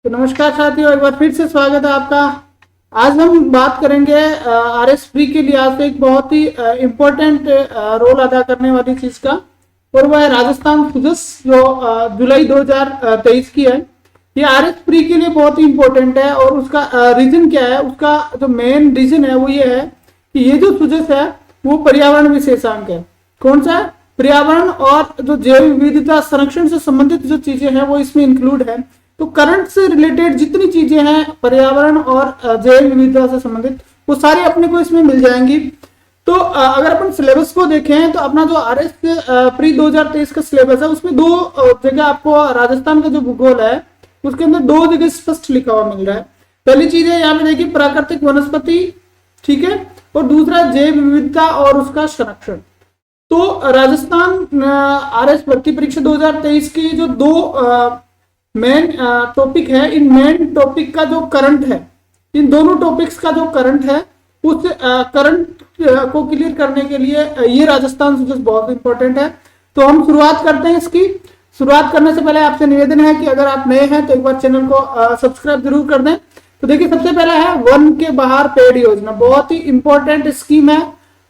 तो नमस्कार साथियों, एक बार फिर से स्वागत है आपका। आज हम बात करेंगे आरएस फ्री के लिहाज से एक बहुत ही इम्पोर्टेंट रोल अदा करने वाली चीज का, और वह है राजस्थान सुजस जो जुलाई 2023 की है। ये आरएस फ्री के लिए बहुत ही इम्पोर्टेंट है और उसका रीजन क्या है, उसका जो मेन रीजन है वो ये है कि ये जो सुजस है वो पर्यावरण विशेषांक है। कौन सा? पर्यावरण और जो जैव विविधता संरक्षण से संबंधित जो चीजें हैं वो इसमें इंक्लूड है। तो करंट से रिलेटेड जितनी चीजें हैं पर्यावरण और जैव विविधता से संबंधित वो सारी अपने को इसमें मिल जाएंगी। तो अगर अपन सिलेबस को देखें तो अपना जो आरएस प्री 2023 का सिलेबस है उसमें दो जगह आपको राजस्थान का जो भूगोल है उसके अंदर दो जगह स्पष्ट लिखा हुआ मिल रहा है। पहली चीज है यहाँ पे देखिए प्राकृतिक वनस्पति, ठीक है, और दूसरा जैव विविधता और उसका संरक्षण। तो राजस्थान आरएस भर्ती परीक्षा 2023 की जो दो मेन टॉपिक है, इन मेन टॉपिक का जो करंट है, इन दोनों टॉपिक्स का जो करंट है उस करंट को क्लियर करने के लिए ये राजस्थान सुजस बहुत इंपॉर्टेंट है। तो हम शुरुआत करते हैं। इसकी शुरुआत करने से पहले आपसे निवेदन है कि अगर आप नए हैं तो एक बार चैनल को सब्सक्राइब जरूर कर दें। तो देखिए सबसे पहला है वन के बाहर पेड़ योजना, बहुत ही इंपॉर्टेंट स्कीम है,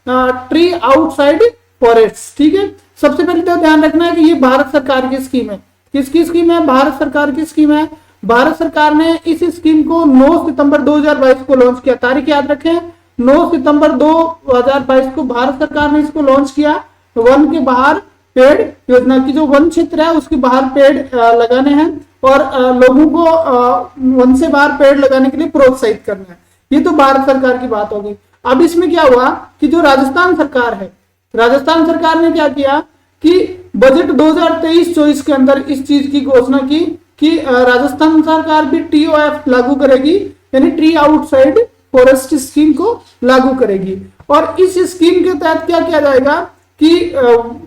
ट्री आउटसाइड फॉरेस्ट, ठीक है। सबसे पहले तो ध्यान रखना है कि ये भारत सरकार की स्कीम है। किसकी स्कीम है? भारत सरकार की स्कीम है। भारत सरकार ने इस स्कीम को 9 सितंबर 2022 को लॉन्च किया। तारीख याद रखें, 9 सितंबर 2022 को भारत सरकार ने इसको लॉन्च किया। वन के बाहर पेड़ योजना की जो वन क्षेत्र है उसके बाहर पेड़ लगाने हैं और लोगों को वन से बाहर पेड़ लगाने के लिए प्रोत्साहित करना है। ये तो भारत सरकार की बात होगी। अब इसमें क्या हुआ कि जो राजस्थान सरकार है, राजस्थान सरकार ने क्या किया कि बजट 2023-24 के अंदर इस चीज की घोषणा की कि राजस्थान सरकार भी टीओएफ लागू करेगी, यानी ट्री आउटसाइड फॉरेस्ट स्कीम को लागू करेगी। और इस स्कीम के तहत क्या किया जाएगा कि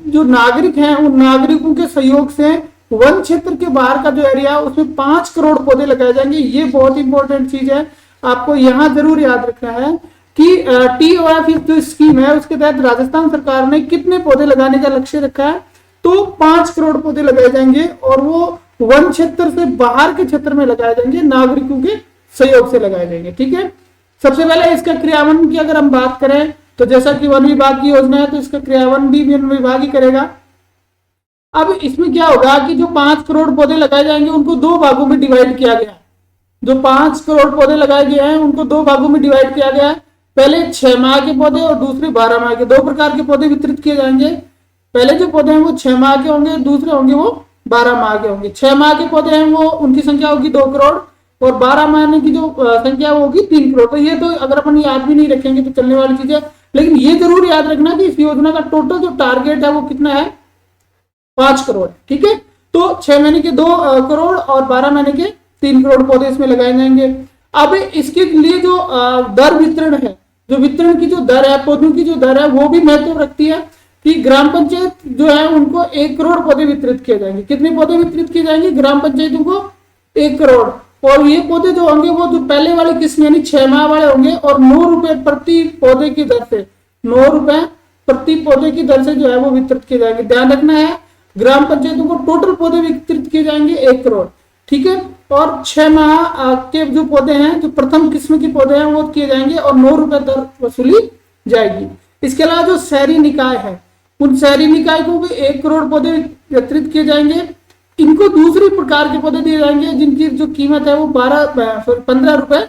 जो नागरिक हैं उन नागरिकों के सहयोग से वन क्षेत्र के बाहर का जो एरिया है उसमें 5 करोड़ पौधे लगाए जाएंगे। ये बहुत इंपॉर्टेंट चीज है, आपको यहां जरूर याद रखना है कि टीओएफ जो स्कीम है उसके तहत राजस्थान सरकार ने कितने पौधे लगाने का लक्ष्य रखा है, तो 5 करोड़ पौधे लगाए जाएंगे और वो वन क्षेत्र से बाहर के क्षेत्र में लगाए जाएंगे, नागरिकों के सहयोग से लगाए जाएंगे, ठीक है। सबसे पहले इसका क्रियान्वयन की अगर हम बात करें तो जैसा कि वन विभाग की योजना है तो इसका क्रियान्वयन भी वन विभाग ही करेगा। अब इसमें क्या होगा कि जो 5 करोड़ पौधे लगाए जाएंगे उनको दो भागों में डिवाइड किया गया है। जो 5 करोड़ पौधे लगाए गए हैं उनको दो भागों में डिवाइड किया गया है। पहले 6 माह के पौधे और दूसरे 12 माह के, दो प्रकार के पौधे वितरित किए जाएंगे। पहले जो पौधे हैं वो 6 माह के होंगे, दूसरे होंगे वो 12 माह के होंगे। 6 माह के पौधे हैं वो उनकी संख्या होगी 2 करोड़ और 12 महीने की जो संख्या वो होगी 3 करोड़। तो ये तो अगर अपन याद भी नहीं रखेंगे तो चलने वाली चीज है, लेकिन ये जरूर याद रखना कि इस योजना का टोटल जो टारगेट है वो कितना है, 5 करोड़, ठीक है। तो 6 महीने के 2 करोड़ और 12 महीने के 3 करोड़ पौधे इसमें लगाए जाएंगे। अब इसके लिए जो दर वितरण है, जो वितरण की जो दर है, पौधों की जो दर है वो भी महत्व रखती है कि ग्राम पंचायत जो है उनको 1 करोड़ पौधे वितरित किए जाएंगे। कितने पौधे वितरित किए जाएंगे? ग्राम पंचायतों को 1 करोड़। और ये पौधे जो होंगे वो जो पहले वाले किस्म यानी 6 माह वाले होंगे और 9 रुपए प्रति पौधे की दर से, 9 रुपए प्रति पौधे की दर से जो है वो वितरित किए जाएंगे। ध्यान रखना है ग्राम पंचायतों को टोटल पौधे वितरित किए जाएंगे 1 करोड़, ठीक है। और 6 माह के जो पौधे हैं, जो प्रथम किस्म के पौधे हैं वो किए जाएंगे और 9 रुपए दर वसूली जाएगी। इसके अलावा जो शहरी निकाय है उन शहरी निकाय को भी 1 करोड़ पौधे वितरित किए जाएंगे। इनको दूसरी प्रकार के पौधे दिए जाएंगे जिनकी जो कीमत है वो 15 रुपए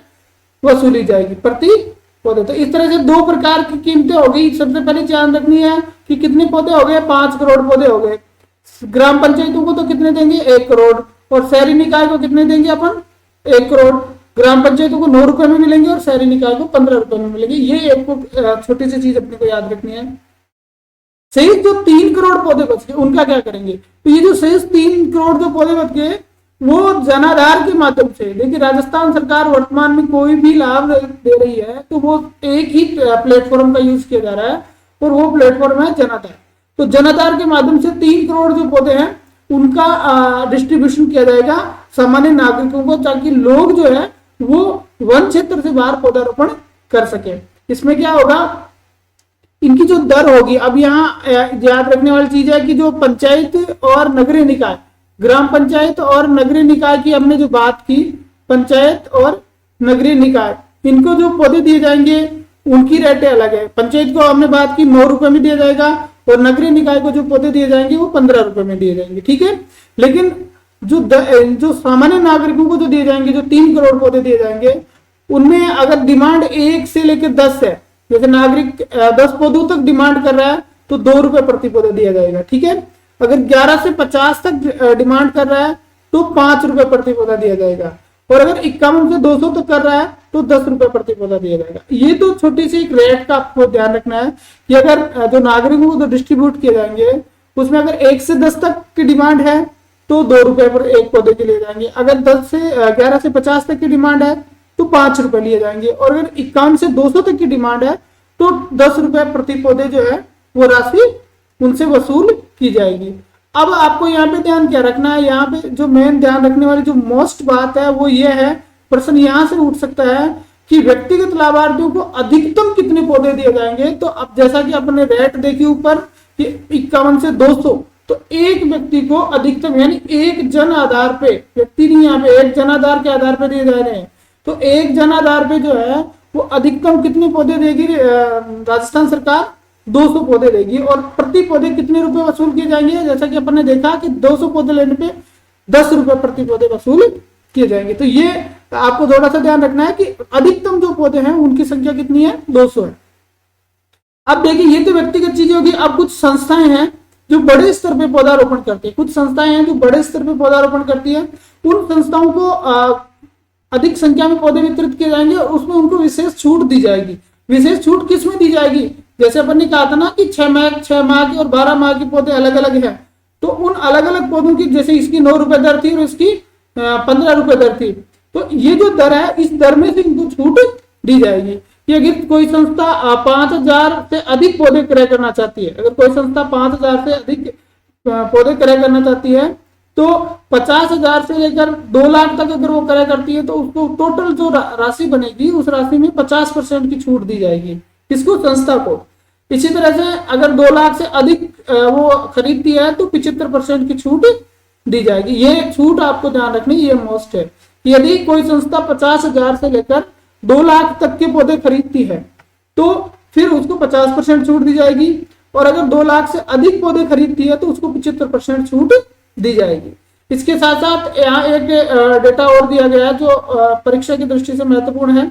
वसूली जाएगी प्रति पौधे। तो इस तरह से 2 प्रकार की कीमतें हो गई। सबसे पहले ध्यान रखनी है कि कितने पौधे हो गए, 5 करोड़ पौधे हो गए। ग्राम पंचायतों को तो कितने देंगे, 1 करोड़, और शहरी निकाय को कितने देंगे अपन, 1 करोड़। ग्राम पंचायतों को 9 रुपए में मिलेंगे और शहरी निकाय को 15 रुपए में मिलेंगे। ये एक छोटी सी चीज अपने को याद रखनी है। शेष जो 3 करोड़ पौधे बच गए उनका क्या करेंगे? तो ये जो शेष 3 करोड़ जो पौधे बच गए वो जनाधार के माध्यम से, देखिए राजस्थान सरकार वर्तमान में कोई भी लाभ दे रही है तो वो एक ही प्लेटफॉर्म का यूज किया जा रहा है और वो प्लेटफॉर्म है जनाधार। तो जनाधार के माध्यम से 3 करोड़ जो पौधे हैं उनका डिस्ट्रीब्यूशन किया जाएगा सामान्य नागरिकों को, ताकि लोग जो है वो वन क्षेत्र से बाहर पौधारोपण कर सके। इसमें क्या होगा, इनकी जो दर होगी, अब यहाँ याद रखने वाली चीज है कि जो पंचायत और नगरीय निकाय, ग्राम पंचायत और नगरीय निकाय की हमने जो बात की पंचायत और नगरीय निकाय, इनको जो पौधे दिए जाएंगे उनकी रेटें अलग है। पंचायत को हमने बात की 9 रुपए में दिया जाएगा और नगरीय निकाय को जो पौधे दिए जाएंगे वो 15 रुपए में दिए जाएंगे, ठीक है। लेकिन जो सामान्य नागरिकों को जो दिए जाएंगे, जो 3 करोड़ पौधे दिए जाएंगे, उनमें अगर डिमांड 1 से लेकर 10 है, जैसे नागरिक 10 पौधों तक डिमांड कर रहा है तो 2 रुपए प्रति पौधे दिया जाएगा, ठीक है। अगर 11 से 50 तक डिमांड कर रहा है तो 5 रुपए प्रति पौधा दिया जाएगा, और अगर 51 से 200 तक कर रहा है तो 10 रुपए प्रति पौधा दिया जाएगा। ये तो छोटी सी एक रेट का आपको ध्यान रखना है कि अगर जो नागरिकों को जो डिस्ट्रीब्यूट किए जाएंगे उसमें अगर 1 से 10 तक की डिमांड है तो 2 रुपए पर एक पौधे के लिए जाएंगे, अगर 11 से 50 तक की डिमांड है तो 5 रुपए लिए जाएंगे, और अगर 51 से 200 तक की डिमांड है तो 10 रुपए प्रति पौधे जो है वो राशि उनसे वसूल की जाएगी। अब आपको यहाँ पे ध्यान क्या रखना है, यहाँ पे जो मेन ध्यान रखने वाली जो मोस्ट बात है वो ये है, प्रश्न यहाँ से उठ सकता है कि व्यक्तिगत लाभार्थियों को अधिकतम कितने पौधे दिए जाएंगे। तो अब जैसा कि अपने रेट देखिए ऊपर कि 51 से 200, तो एक व्यक्ति को अधिकतम यानी एक जन आधार पे, व्यक्ति नहीं, यहाँ पे एक जन आधार के आधार पे दिए जा रहे हैं, तो एक जन आधार पे जो है वो अधिकतम कितने पौधे देगी राजस्थान सरकार, 200 पौधे देगी, और प्रति पौधे कितने रुपए वसूल किए जाएंगे, जैसा कि अपन ने देखा कि 200 पौधे लेने पे 10 रुपए प्रति पौधे वसूल किए जाएंगे। तो ये आपको थोड़ा सा ध्यान रखना है कि अधिकतम जो पौधे हैं उनकी संख्या कितनी है, 200 है। अब देखिए ये तो व्यक्तिगत चीजें होगी। अब कुछ संस्थाएं हैं जो बड़े स्तर पे पौधारोपण करती है, कुछ संस्थाएं हैं जो बड़े स्तर पे पौधारोपण करती है, उन संस्थाओं को अधिक संख्या में पौधे वितरित किए जाएंगे और उसमें उनको विशेष छूट दी जाएगी। विशेष छूट किस में दी जाएगी, जैसे अपन ने कहा था ना कि 6 माह के और 12 माह के पौधे अलग अलग हैं, तो उन अलग अलग पौधों की, जैसे इसकी 9 रुपए दर थी और इसकी 15 रुपए दर थी, तो ये जो दर है इस दर में से इनको छूट दी जाएगी। कि अगर कोई संस्था 5000 से अधिक पौधे क्रय करना चाहती है, अगर कोई संस्था 5000 से अधिक पौधे क्रय करना चाहती है तो 50,000 से लेकर 2 लाख तक अगर वो क्रय करती है तो उसको टोटल जो राशि बनेगी उस राशि में 50% की छूट दी जाएगी, किसको, संस्था को। इसी तरह से अगर 2 लाख से अधिक वो खरीदती है तो 75% की छूट दी जाएगी। ये छूट आपको ध्यान रखनी, ये मोस्ट है कि यदि कोई संस्था 50,000 से लेकर 2 लाख तक के पौधे खरीदती है तो फिर उसको 50% छूट दी जाएगी, और अगर 2 लाख से अधिक पौधे खरीदती है तो उसको 75% छूट दी जाएगी। इसके साथ साथ यहाँ एक डेटा और दिया गया है जो परीक्षा की दृष्टि से महत्वपूर्ण है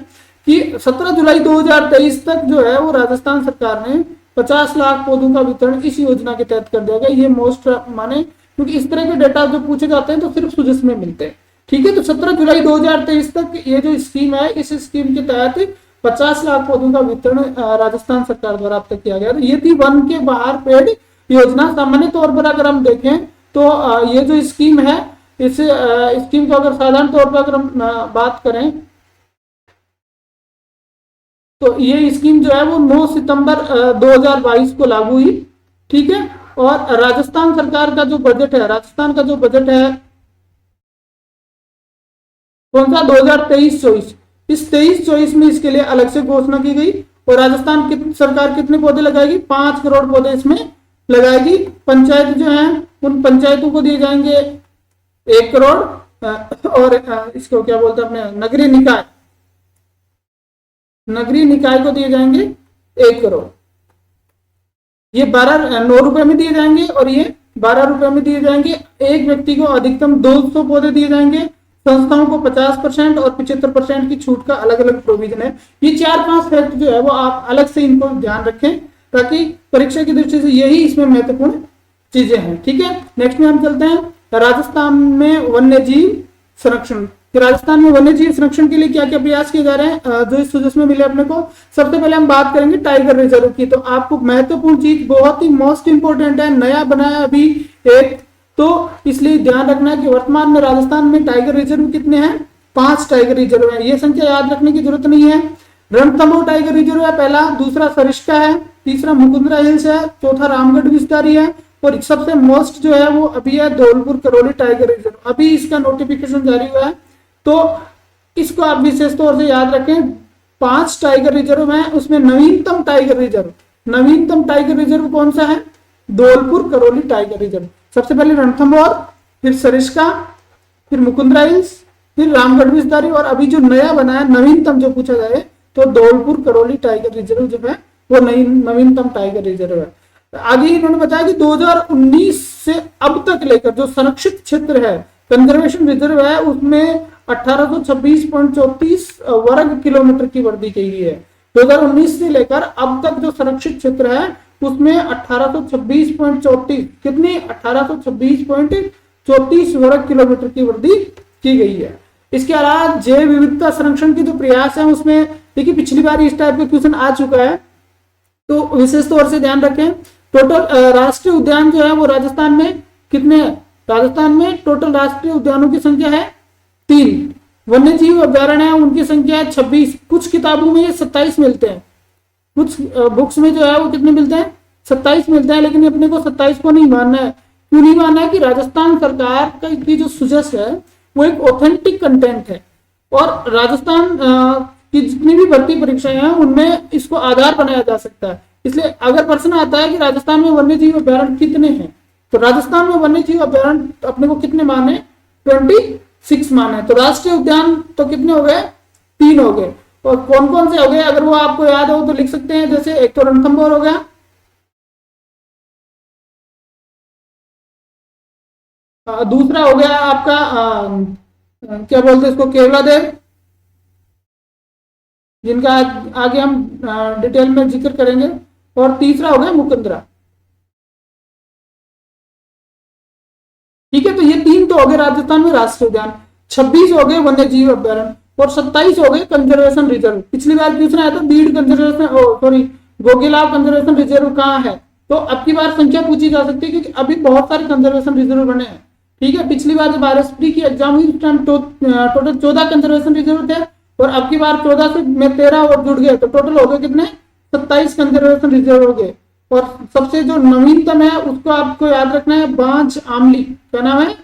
कि 17 जुलाई 2023 तक जो है वो राजस्थान सरकार ने 50 लाख पौधों का वितरण इस योजना के तहत कर दिया गया। ये मोस्ट माने, क्योंकि इस तरह के डेटा जो पूछे जाते हैं तो सिर्फ सुजस में मिलते हैं, ठीक है। तो 17 जुलाई 2023 तक ये जो स्कीम है, इस स्कीम के तहत 50 लाख पौधों का वितरण राजस्थान सरकार द्वारा अब तक किया गया। तो ये थी वन के बाहर पेड़ योजना। सामान्य तौर पर अगर हम देखें तो ये जो स्कीम है, इस स्कीम को अगर साधारण तौर पर अगर हम बात करें तो ये स्कीम जो है वो 9 सितंबर 2022 को लागू हुई, ठीक है। और राजस्थान सरकार का जो बजट है, राजस्थान का जो बजट है कौन सा, 2023-24, इस 23-24 में इसके लिए अलग से घोषणा की गई, और राजस्थान सरकार कितने पौधे लगाएगी, 5 करोड़ पौधे इसमें लगाएगी। पंचायत जो है उन पंचायतों को दिए जाएंगे 1 करोड़, और इसको क्या बोलते हैं अपने नगरीय निकाय को दिए जाएंगे 1 करोड़। ये 9 रुपए में दिए जाएंगे और ये 12 रुपए में दिए जाएंगे। एक व्यक्ति को अधिकतम 200 पौधे दिए जाएंगे, संस्थाओं को 50% और 75% की छूट का अलग अलग प्रोविजन है। ये 4-5 फैक्ट जो है वो आप अलग से इनको ध्यान रखें ताकि परीक्षा की दृष्टि से यही इसमें महत्वपूर्ण चीजें हैं, ठीक है। नेक्स्ट में हम चलते हैं राजस्थान में वन्य जीव संरक्षण। राजस्थान में वन्य जीव संरक्षण के लिए क्या क्या प्रयास किए जा रहे हैं जो इस सुजस में मिले अपने को। सबसे पहले हम बात करेंगे टाइगर रिजर्व की। तो आपको महत्वपूर्ण चीज, बहुत ही मोस्ट इंपोर्टेंट है, नया बनाया अभी एक, तो इसलिए ध्यान रखना है कि वर्तमान में राजस्थान में टाइगर रिजर्व कितने हैं, 5 टाइगर रिजर्व है। ये संख्या याद रखने की जरूरत नहीं है। रणथंभौर टाइगर रिजर्व है पहला, दूसरा सरिस्का है, तीसरा मुकुंदरा हिल्स है, चौथा रामगढ़ विस्तारी है, और सबसे मोस्ट जो है वो अभी है धौलपुर करौली टाइगर रिजर्व। अभी इसका नोटिफिकेशन जारी हुआ है, तो इसको आप विशेष तौर से याद रखें। 5 टाइगर रिजर्व है, उसमें नवीनतम टाइगर रिजर्व कौन सा है, धौलपुर करौली टाइगर रिजर्व। सबसे पहले रणथंभौर, फिर सरिस्का, फिर मुकुंदरा हिल्स, फिर रामगढ़ विस्तारी, और अभी जो नया बना है नवीनतम जो पूछा जाए तो धौलपुर करौली टाइगर रिजर्व जो है वो नई नवीनतम टाइगर रिजर्व है। आगे इन्होंने बताया कि 2019 से अब तक लेकर जो संरक्षित क्षेत्र है कंजर्वेशन रिजर्व है उसमें 1826.34 वर्ग किलोमीटर की वृद्धि की गई है। 2019 से लेकर अब तक जो संरक्षित क्षेत्र है उसमें 1826.34 कितनी 1826.34 वर्ग किलोमीटर की वृद्धि की गई है। इसके अलावा जैव विविधता संरक्षण की जो प्रयास है उसमें देखिए पिछली बार इस टाइप का क्वेश्चन आ चुका है, तो विशेष तौर से ध्यान रखें। टोटल राष्ट्रीय उद्यान जो है वो राजस्थान में कितने हैं? राजस्थान में टोटल राष्ट्रीय उद्यानों की संख्या है 3। वन्य जीव अभ्यारण्य है उनकी संख्या है 26। कुछ किताबों में ये 27 मिलते हैं, कुछ बुक्स में जो है वो कितने मिलते हैं? 27 मिलते हैं, लेकिन अपने को 27 को नहीं मानना है। क्यों नहीं मानना है? कि राजस्थान सरकार का की जो सुजस है वो एक ऑथेंटिक कंटेंट है, और राजस्थान की जितनी भी भर्ती परीक्षाएं हैं उनमें इसको आधार बनाया जा सकता है। इसलिए अगर प्रश्न आता है कि राजस्थान में वन्य जीव अभ्यारण्य कितने हैं, तो राजस्थान में वन्य जीव अभ्यारण्य अपने को कितने माने? 26 माने। तो राष्ट्रीय उद्यान तो कितने हो गए? 3 हो गए। और कौन कौन से हो गए अगर वो आपको याद हो तो लिख सकते हैं। जैसे एक तो रणथंभौर हो गया, दूसरा हो गया आपका क्या बोलते हैं इसको, केवलादेव, जिनका आगे हम डिटेल में जिक्र करेंगे, और तीसरा हो गया मुकंदरा। ठीक है, तो ये 3 तो हो गए राजस्थान में राष्ट्रीय उद्यान, 26 हो गए वन्य जीव अभ्यारण्य, और 27 हो गए कंजर्वेशन रिजर्व। पिछली बार क्वेश्चन आया था Beed conservation sorry Gogelao conservation reserve कहाँ है, तो अब की बार संख्या पूछी जा सकती है क्योंकि अभी बहुत सारे कंजर्वेशन रिजर्व बने हैं। ठीक है, पिछली बार जब RSP की एग्जाम हुई उस टाइम टोटल 14 कंजर्वेशन रिजर्व थे, और अब की बार 14 से में 13 और जुड़ गए, तो टोटल हो गए कितने? 27 कंजर्वेशन रिजर्व हो गए। और सबसे जो नवीनतम है उसको आपको याद रखना है, बांज आमली। क्या नाम है?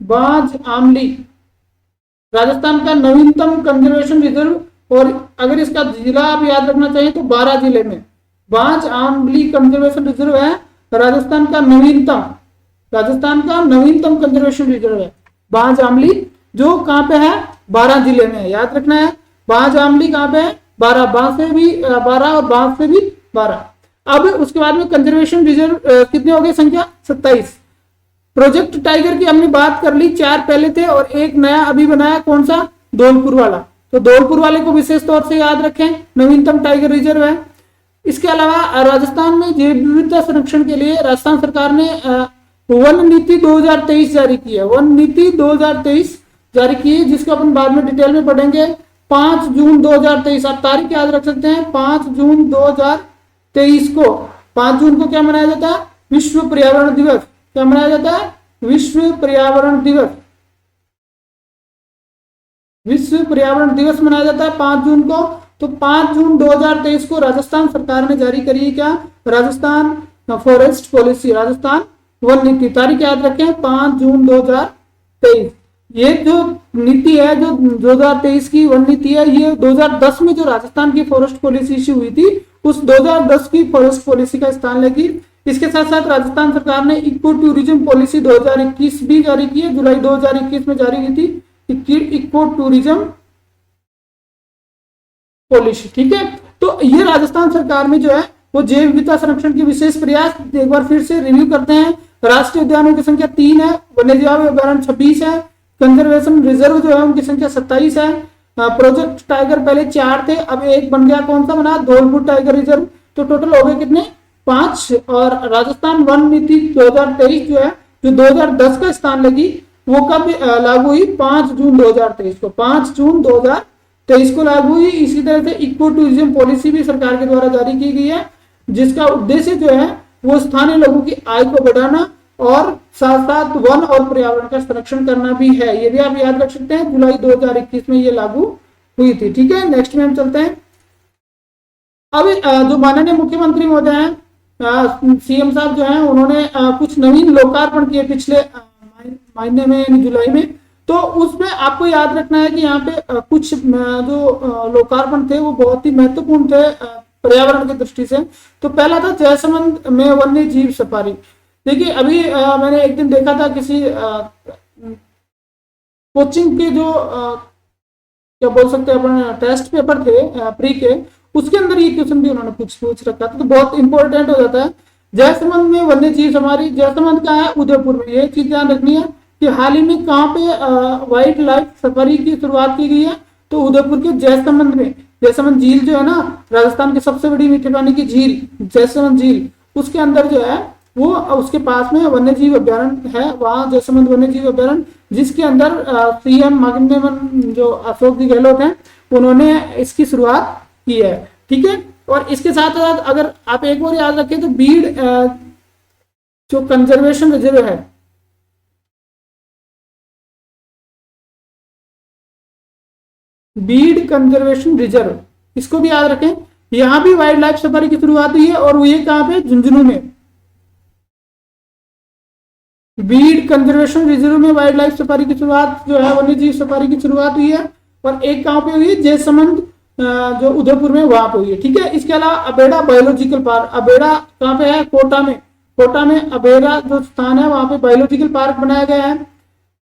बांज आमली, राजस्थान का नवीनतम कंजर्वेशन रिजर्व। और अगर इसका जिला आप याद रखना चाहिए तो 12 जिले में बांज आमली कंजर्वेशन रिजर्व है राजस्थान का नवीनतम, राजस्थान का नवीनतम कंजर्वेशन रिजर्व है बांज आमली, जो कहां पे है? 12 जिले में है, याद रखना है। बांज आमली कहां पे है? 12, बांस से भी 12 और बांस से भी 12। अब उसके बाद में कंजर्वेशन रिजर्व कितने हो गए? संख्या 27। प्रोजेक्ट टाइगर की हमने बात कर ली, 4 पहले थे और एक नया अभी बनाया, कौन सा? धौलपुर वाला। तो धौलपुर वाले को विशेष तौर से याद रखें, नवीनतम टाइगर रिजर्व है। इसके अलावा राजस्थान में जैव विविधता संरक्षण के लिए राजस्थान सरकार ने वन नीति 2023 जारी की है। वन नीति 2023 जारी की है, जिसको अपन बाद में डिटेल में पढ़ेंगे। 5 जून 2023, आप तारीख याद रख सकते हैं। 5 जून 2023 को, 5 जून को क्या मनाया जाता है? विश्व पर्यावरण दिवस। क्या मनाया जाता है? विश्व पर्यावरण दिवस। विश्व पर्यावरण दिवस मनाया जाता है 5 जून को। तो 5 जून 2023 को राजस्थान सरकार ने जारी करी है क्या? Rajasthan forest policy, Rajasthan one नीति। तारीख याद रखें, 5 जून 2023। ये जो नीति है, जो 2023 की वन नीति है, ये 2010 में जो राजस्थान की फॉरेस्ट पॉलिसी इश्यू हुई थी उस 2010 की फॉरेस्ट पॉलिसी का स्थान लेगी। इसके साथ साथ राजस्थान सरकार ने इको टूरिज्म पॉलिसी 2021 भी जारी की है, जुलाई 2021 में जारी की थी इको टूरिज्म पॉलिसी। ठीक है, तो ये राजस्थान सरकार में जो है वो जैव विविधता संरक्षण के विशेष प्रयास एक बार फिर से रिव्यू करते हैं। राष्ट्रीय उद्यानों की संख्या 3 है, वन्यजीव अभ्यारण्य 26 है, कंजर्वेशन रिजर्व जो है उनकी संख्या 27 है। प्रोजेक्ट टाइगर पहले 4 थे, अब एक बन गया, कौन सा बना? Dholpur tiger reserve. तो टोटल हो गए कितने? 5। और राजस्थान वन नीति 2023 जो है, जो 2010 का स्थान लगी, वो कब लागू हुई? 5 जून 2023 को। 5 जून 2023 को लागू हुई। इसी तरह से इको टूरिज्म पॉलिसी भी सरकार के द्वारा जारी की गई है, जिसका उद्देश्य जो है वो स्थानीय लोगों की आय को बढ़ाना और साथ साथ वन और पर्यावरण का संरक्षण करना भी है। ये भी आप याद रख सकते हैं, जुलाई 2021 में ये लागू हुई थी। ठीक है, नेक्स्ट में हम चलते हैं। अब जो माननीय मुख्यमंत्री महोदय हैं, CM साहब जो हैं, उन्होंने कुछ नवीन लोकार्पण किए पिछले महीने में, यानी जुलाई में। तो उसमें आपको याद रखना है कि यहाँ पे कुछ जो लोकार्पण थे वो बहुत ही महत्वपूर्ण थे पर्यावरण की दृष्टि से। तो पहला था जयसमंद में वन्य जीव सफारी। देखिए अभी मैंने एक दिन देखा था किसी कोचिंग के जो क्या बोल सकते हैं अपन टेस्ट पेपर थे प्री के, उसके अंदर ये क्वेश्चन भी उन्होंने पूछ रखा था, तो बहुत इंपॉर्टेंट हो जाता है। जयसमंद में वन्य जीव सफारी, जयसमंद का है उदयपुर में, ये चीज ध्यान रखनी है कि हाल ही में कहाँ पे वाइल्ड लाइफ सफारी की शुरुआत की गई है, तो उदयपुर के जयसमंद में। जयसमंद झील जो है ना, राजस्थान की सबसे बड़ी मीठे पानी की झील जयसमंद झील, उसके अंदर जो है वो उसके पास में वन्य जीव अभ्यारण्य है, वहां जयसमंद वन्य जीव अभ्यारण्य, जिसके अंदर सीएम माननीय जो अशोक जी गहलोत हैं उन्होंने इसकी शुरुआत की है। ठीक है, और इसके साथ साथ अगर आप एक बार याद रखें तो बीड जो कंजर्वेशन रिजर्व है, बीड कंजर्वेशन रिजर्व, इसको भी याद रखें। यहां भी वाइल्ड लाइफ सफारी की शुरुआत हुई है, और ये कहां पे, झुंझुनू में। बीड कंजर्वेशन रिजर्व में वाइल्ड लाइफ सफारी की शुरुआत जो है, वन्य जीव सफारी की शुरुआत हुई है, और एक कहां पे हुई है, जयसमंद जो उदयपुर में, वहां पे हुई है। ठीक है, इसके अलावा अबेड़ा बायोलॉजिकल पार्क, अबेड़ा कहां पे है, कोटा में। कोटा में अबेड़ा जो स्थान है वहां पे बायोलॉजिकल पार्क बनाया गया है।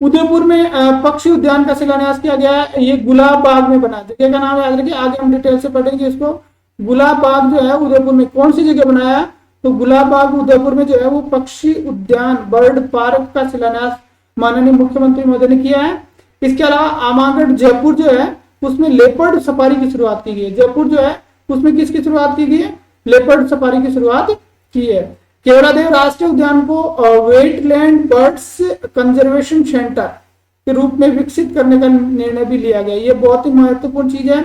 उदयपुर में पक्षी उद्यान का शिलान्यास किया गया है, ये गुलाब बाग में बना, जगह का नाम याद रखिए, आगे हम डिटेल से पढ़ेंगे इसको। गुलाब बाग जो है उदयपुर में, कौन सी जगह बनाया, तो गुलाब बाग उदयपुर में जो है वो पक्षी उद्यान बर्ड पार्क का शिलान्यास माननीय मुख्यमंत्री महोदय ने किया है। इसके अलावा आमागढ़ जयपुर जो है उसमें लेपर्ड सफारी की शुरुआत की गई है। जयपुर जो है उसमें किसकी शुरुआत की गई है, लेपर्ड सफारी की शुरुआत की है। केवड़ादेव राष्ट्रीय उद्यान को वेटलैंड बर्ड्स कंजर्वेशन सेंटर के रूप में विकसित करने का निर्णय भी लिया गया। ये बहुत ही महत्वपूर्ण चीज है।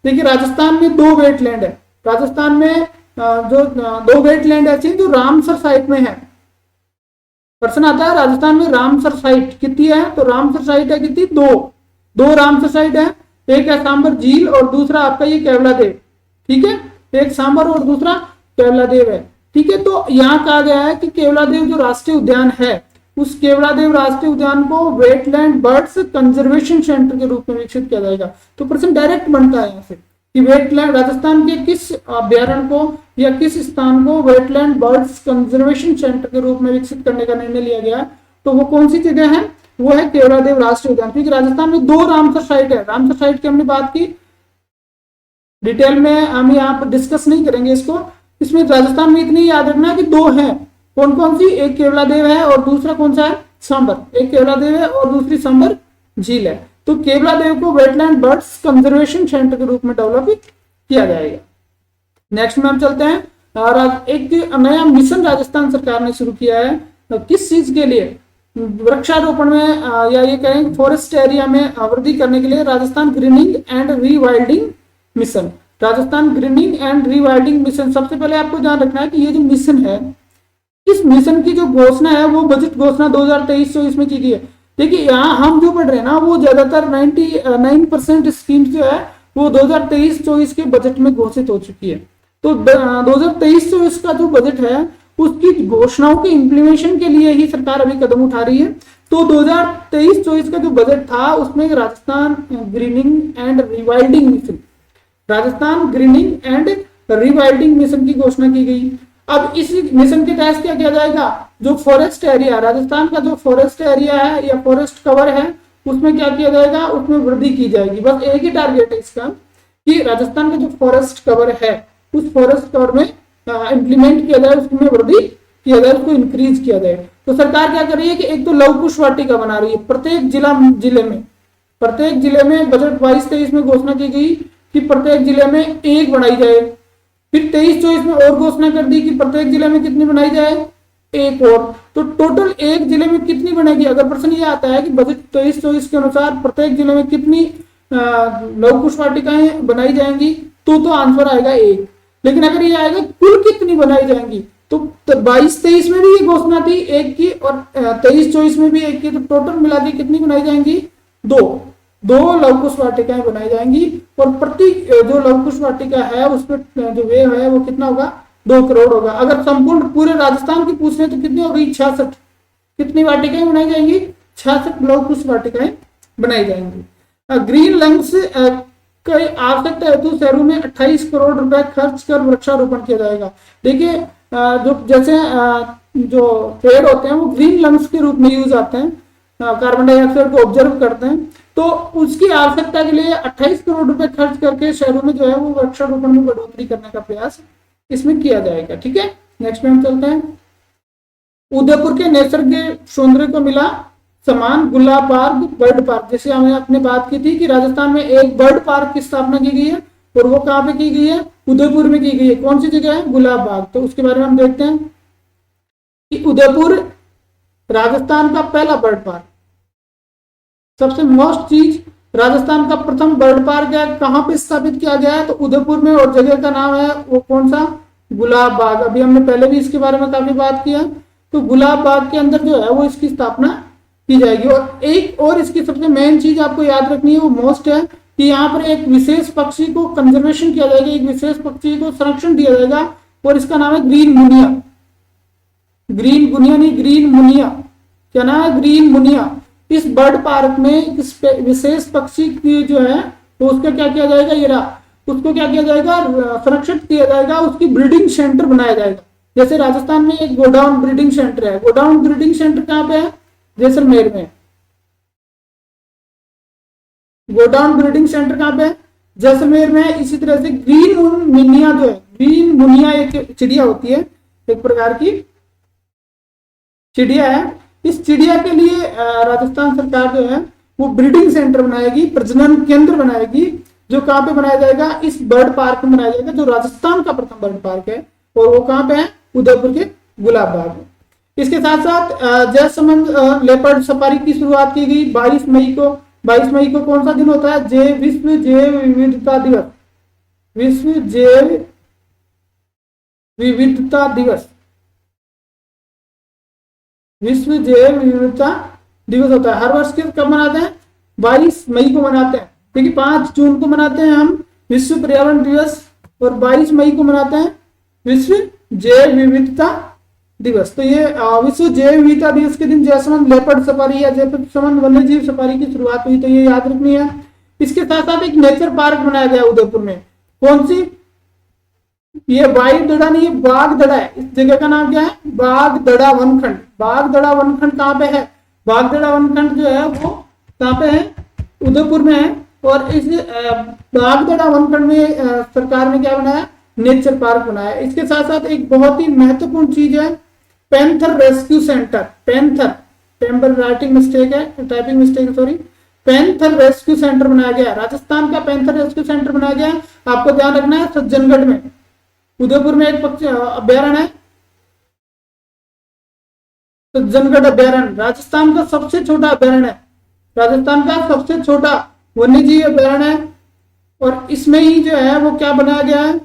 देखिए, राजस्थान में 2 वेटलैंड है, राजस्थान में जो 2 वेटलैंड ऐसी जो रामसर साइट में है। प्रश्न आता है राजस्थान में रामसर साइट कितनी है, तो रामसर साइट है कितनी, 2 रामसर साइट है, एक है सांबर झील और दूसरा आपका ये केवलादेव। ठीक है, एक सांबर और दूसरा केवलादेव है। ठीक है, तो यहाँ कहा गया है कि केवलादेव जो राष्ट्रीय उद्यान है, उस केवलादेव राष्ट्रीय उद्यान को वेटलैंड बर्ड्स कंजर्वेशन सेंटर के रूप में विकसित किया जाएगा। तो प्रश्न डायरेक्ट बनता है यहाँ से कि वेटलैंड, राजस्थान के किस अभ्यारण्य को या किस स्थान को वेटलैंड बर्ड्स कंजर्वेशन सेंटर के रूप में विकसित करने का निर्णय लिया गया, तो वो कौन सी जगह है, वो है केवलादेव राष्ट्रीय उद्यान। क्योंकि राजस्थान में 2 रामसर साइट है, रामसर साइट की हमने बात की, डिटेल में हम यहाँ पर डिस्कस नहीं करेंगे इसको। इसमें राजस्थान में इतनी याद रखना कि 2 है, कौन कौन सी, एक केवलादेव है और दूसरा कौन सा है, सांबर। एक केवलादेव है और दूसरी सांबर झील है। तो केवलादेव को वेटलैंड बर्ड्स कंजर्वेशन सेंटर के रूप में डेवलप किया जाएगा। नेक्स्ट में हम चलते हैं, और एक नया मिशन राजस्थान सरकार ने शुरू किया है, तो किस चीज के लिए, वृक्षारोपण में या ये कहें फॉरेस्ट एरिया में वृद्धि करने के लिए, Rajasthan greening and rewilding mission. Rajasthan greening and rewilding mission, सबसे पहले आपको ध्यान रखना है कि ये जो मिशन है, इस मिशन की जो घोषणा है वो बजट घोषणा 2023-24 में की गई है। देखिए, यहाँ हम जो पढ़ रहे हैं ना, वो ज्यादातर 99% स्कीम्स जो है वो 2023-24 के बजट में घोषित हो चुकी है। तो 2023-24 का जो बजट है उसकी घोषणाओं के इम्प्लीमेशन के लिए ही सरकार अभी कदम उठा रही है। तो 2023-24 का जो बजट था उसमें Rajasthan greening and rewilding mission, Rajasthan greening and rewilding mission की घोषणा की गई। अब इस मिशन के तहत क्या किया जाएगा, जो फॉरेस्ट एरिया, राजस्थान का जो फॉरेस्ट एरिया है या फॉरेस्ट कवर है, उसमें क्या किया जाएगा, उसमें वृद्धि की जाएगी। बस एक ही टारगेट है इसका कि राजस्थान का जो फॉरेस्ट कवर है उस फॉरेस्ट कवर में इंप्लीमेंट किया जाए, उसमें वृद्धि किया जाए, उसको इंक्रीज किया जाए। तो सरकार क्या कर रही है कि एक तो लघु कुश वाटिका बना रही है प्रत्येक प्रत्येक जिले में बजट 22-23 में घोषणा की गई कि प्रत्येक जिले में एक बनाई जाए। फिर 23-24 में और घोषणा कर दी कि प्रत्येक जिले में कितनी बनाई जाए, एक और। तो टोटल एक जिले में कितनी बनेगी, अगर प्रश्न ये आता है कि बजट 23-24 के अनुसार प्रत्येक जिले में कितनी लघु कुश वाटिकाएं बनाई जाएंगी, तो आंसर आएगा 1। लेकिन अगर ये आएगा कुल कितनी बनाई जाएंगी, तो 22-23 में भी ये घोषणा थी 1 की और 23-24 में भी 1 की, तो टोटल मिला के कितनी बनाई जाएंगी, 2 लघु कुश वाटिकाएं बनाई जाएंगी। और प्रति जो लघु कुश वाटिका है उसमें जो व्यय है वो कितना होगा, 2 करोड़ होगा। अगर संपूर्ण पूरे राजस्थान की पूछ रहे तो कितनी हो गई, 66। कितनी वाटिकाएं बनाई जाएंगी, 66 लघु कुश वाटिकाएं बनाई जाएंगी। ग्रीन लंग्स की आवश्यकता हेतु शहरों में 28 करोड़ रुपए खर्च कर वृक्षारोपण किया जाएगा। देखिए, जो जैसे जो पेड़ होते हैं वो ग्रीन लंग्स के रूप में यूज आते हैं। कार्बन डाइऑक्साइड को ऑब्जर्व करते हैं, तो उसकी आवश्यकता के लिए 28 करोड़ रुपए खर्च करके शहरों में जो है वो वृक्षारोपण में बढ़ोतरी करने का प्रयास इसमें किया जाएगा। ठीक है, नेक्स्ट में हम चलते हैं। उदयपुर के नैसर्गिक सौंदर्य को मिला सम्मान गुलाब पार्क बर्ड पार्क। जैसे हमने अपने बात की थी कि राजस्थान में एक बर्ड पार्क की स्थापना की गई है, और वो कहाँ पे की गई है? उदयपुर में की गई है। कौन सी जगह है? गुलाब बाग। तो उसके बारे में हम देखते हैं कि उदयपुर राजस्थान का पहला बर्ड पार्क, सबसे मोस्ट चीज, राजस्थान का प्रथम बर्ड पार्क है, कहां पे स्थापित किया गया है? तो उदयपुर में, और जगह का नाम है वो कौन सा? गुलाब बाग। अभी हमने पहले भी इसके बारे में काफी बात किया। तो गुलाब बाग के अंदर जो है वो इसकी स्थापना की जाएगी। और एक और इसकी सबसे मेन चीज आपको याद रखनी है, वो मोस्ट है कि यहाँ पर एक विशेष पक्षी को कंजर्वेशन किया जाएगा, एक विशेष पक्षी को संरक्षण दिया जाएगा, और इसका नाम है ग्रीन मुनिया। ग्रीन गुनिया नहीं, ग्रीन मुनिया। क्या नाम है? ग्रीन मुनिया। इस बर्ड पार्क में इस विशेष पक्षी की जो है तो उसका क्या किया जाएगा? ये रहा, उसको क्या किया जाएगा? संरक्षित किया जाएगा, उसकी ब्रीडिंग सेंटर बनाया जाएगा। जैसे राजस्थान में एक गोडाउन ब्रीडिंग सेंटर है। गोडाउन ब्रीडिंग सेंटर कहाँ पे है? जैसलमेर में। गोडाउन ब्रीडिंग सेंटर कहाँ पे है? जैसलमेर में। इसी तरह से ग्रीन मुनिया जो है, ग्रीन मुनिया एक चिड़िया होती है, एक प्रकार की चिड़िया है। इस चिड़िया के लिए राजस्थान सरकार जो है वो ब्रीडिंग सेंटर बनाएगी, प्रजनन केंद्र बनाएगी, जो कहाँ पे बनाया जाएगा? इस बर्ड पार्क में बनाया जाएगा, जो राजस्थान का प्रथम बर्ड पार्क है, और वो कहाँ पे है? उदयपुर के गुलाब बाग में। इसके साथ साथ जयसमंद लेपर्ड सफारी की शुरुआत की गई 22 मई को। 22 मई को कौन सा दिन होता है? विश्व जैव विविधता दिवस। विश्व जैव विविधता दिवस, विश्व जैव विविधता दिवस होता है। हर वर्ष के कब मनाते हैं? 22 मई को मनाते हैं। ठीक है, 5 जून को मनाते हैं हम विश्व पर्यावरण दिवस, और 22 मई को मनाते हैं विश्व जैव विविधता दिवस। तो ये विश्व जैव विविधता दिवस के दिन जयसमंद लेपर्ड सफारी या जयसमंद वन्य जीव सफारी की शुरुआत हुई, तो ये याद रखनी है। इसके साथ साथ एक नेचर पार्क बनाया गया उदयपुर में। कौन सी? ये बागदड़ा नहीं, बागदड़ा है। इस जगह का नाम क्या है? बागदड़ा वनखंड। बागदड़ा वनखंड कहाँ पे है? बागदड़ा वनखंड जो है वो कहाँ पे है? उदयपुर में है। और इस बागदड़ा वनखंड में सरकार ने क्या बनाया? नेचर पार्क बनाया। इसके साथ साथ एक बहुत ही महत्वपूर्ण चीज है पैंथर रेस्क्यू सेंटर। पैंथर, टेम्पर राइटिंग मिस्टेक है, टाइपिंग मिस्टेक है, सॉरी। पैंथर रेस्क्यू सेंटर बनाया गया। राजस्थान का पैंथर रेस्क्यू सेंटर बनाया गया। आपको ध्यान रखना है, सज्जनगढ़ में। उदयपुर में एक पक्षी अभ्यारण्य है, सज्जनगढ़ अभ्यारण्य, राजस्थान का सबसे छोटा अभ्यारण्य है। राजस्थान का सबसे छोटा वन्य जीव अभ्यारण्य है। और इसमें ही जो है वो क्या बनाया गया है?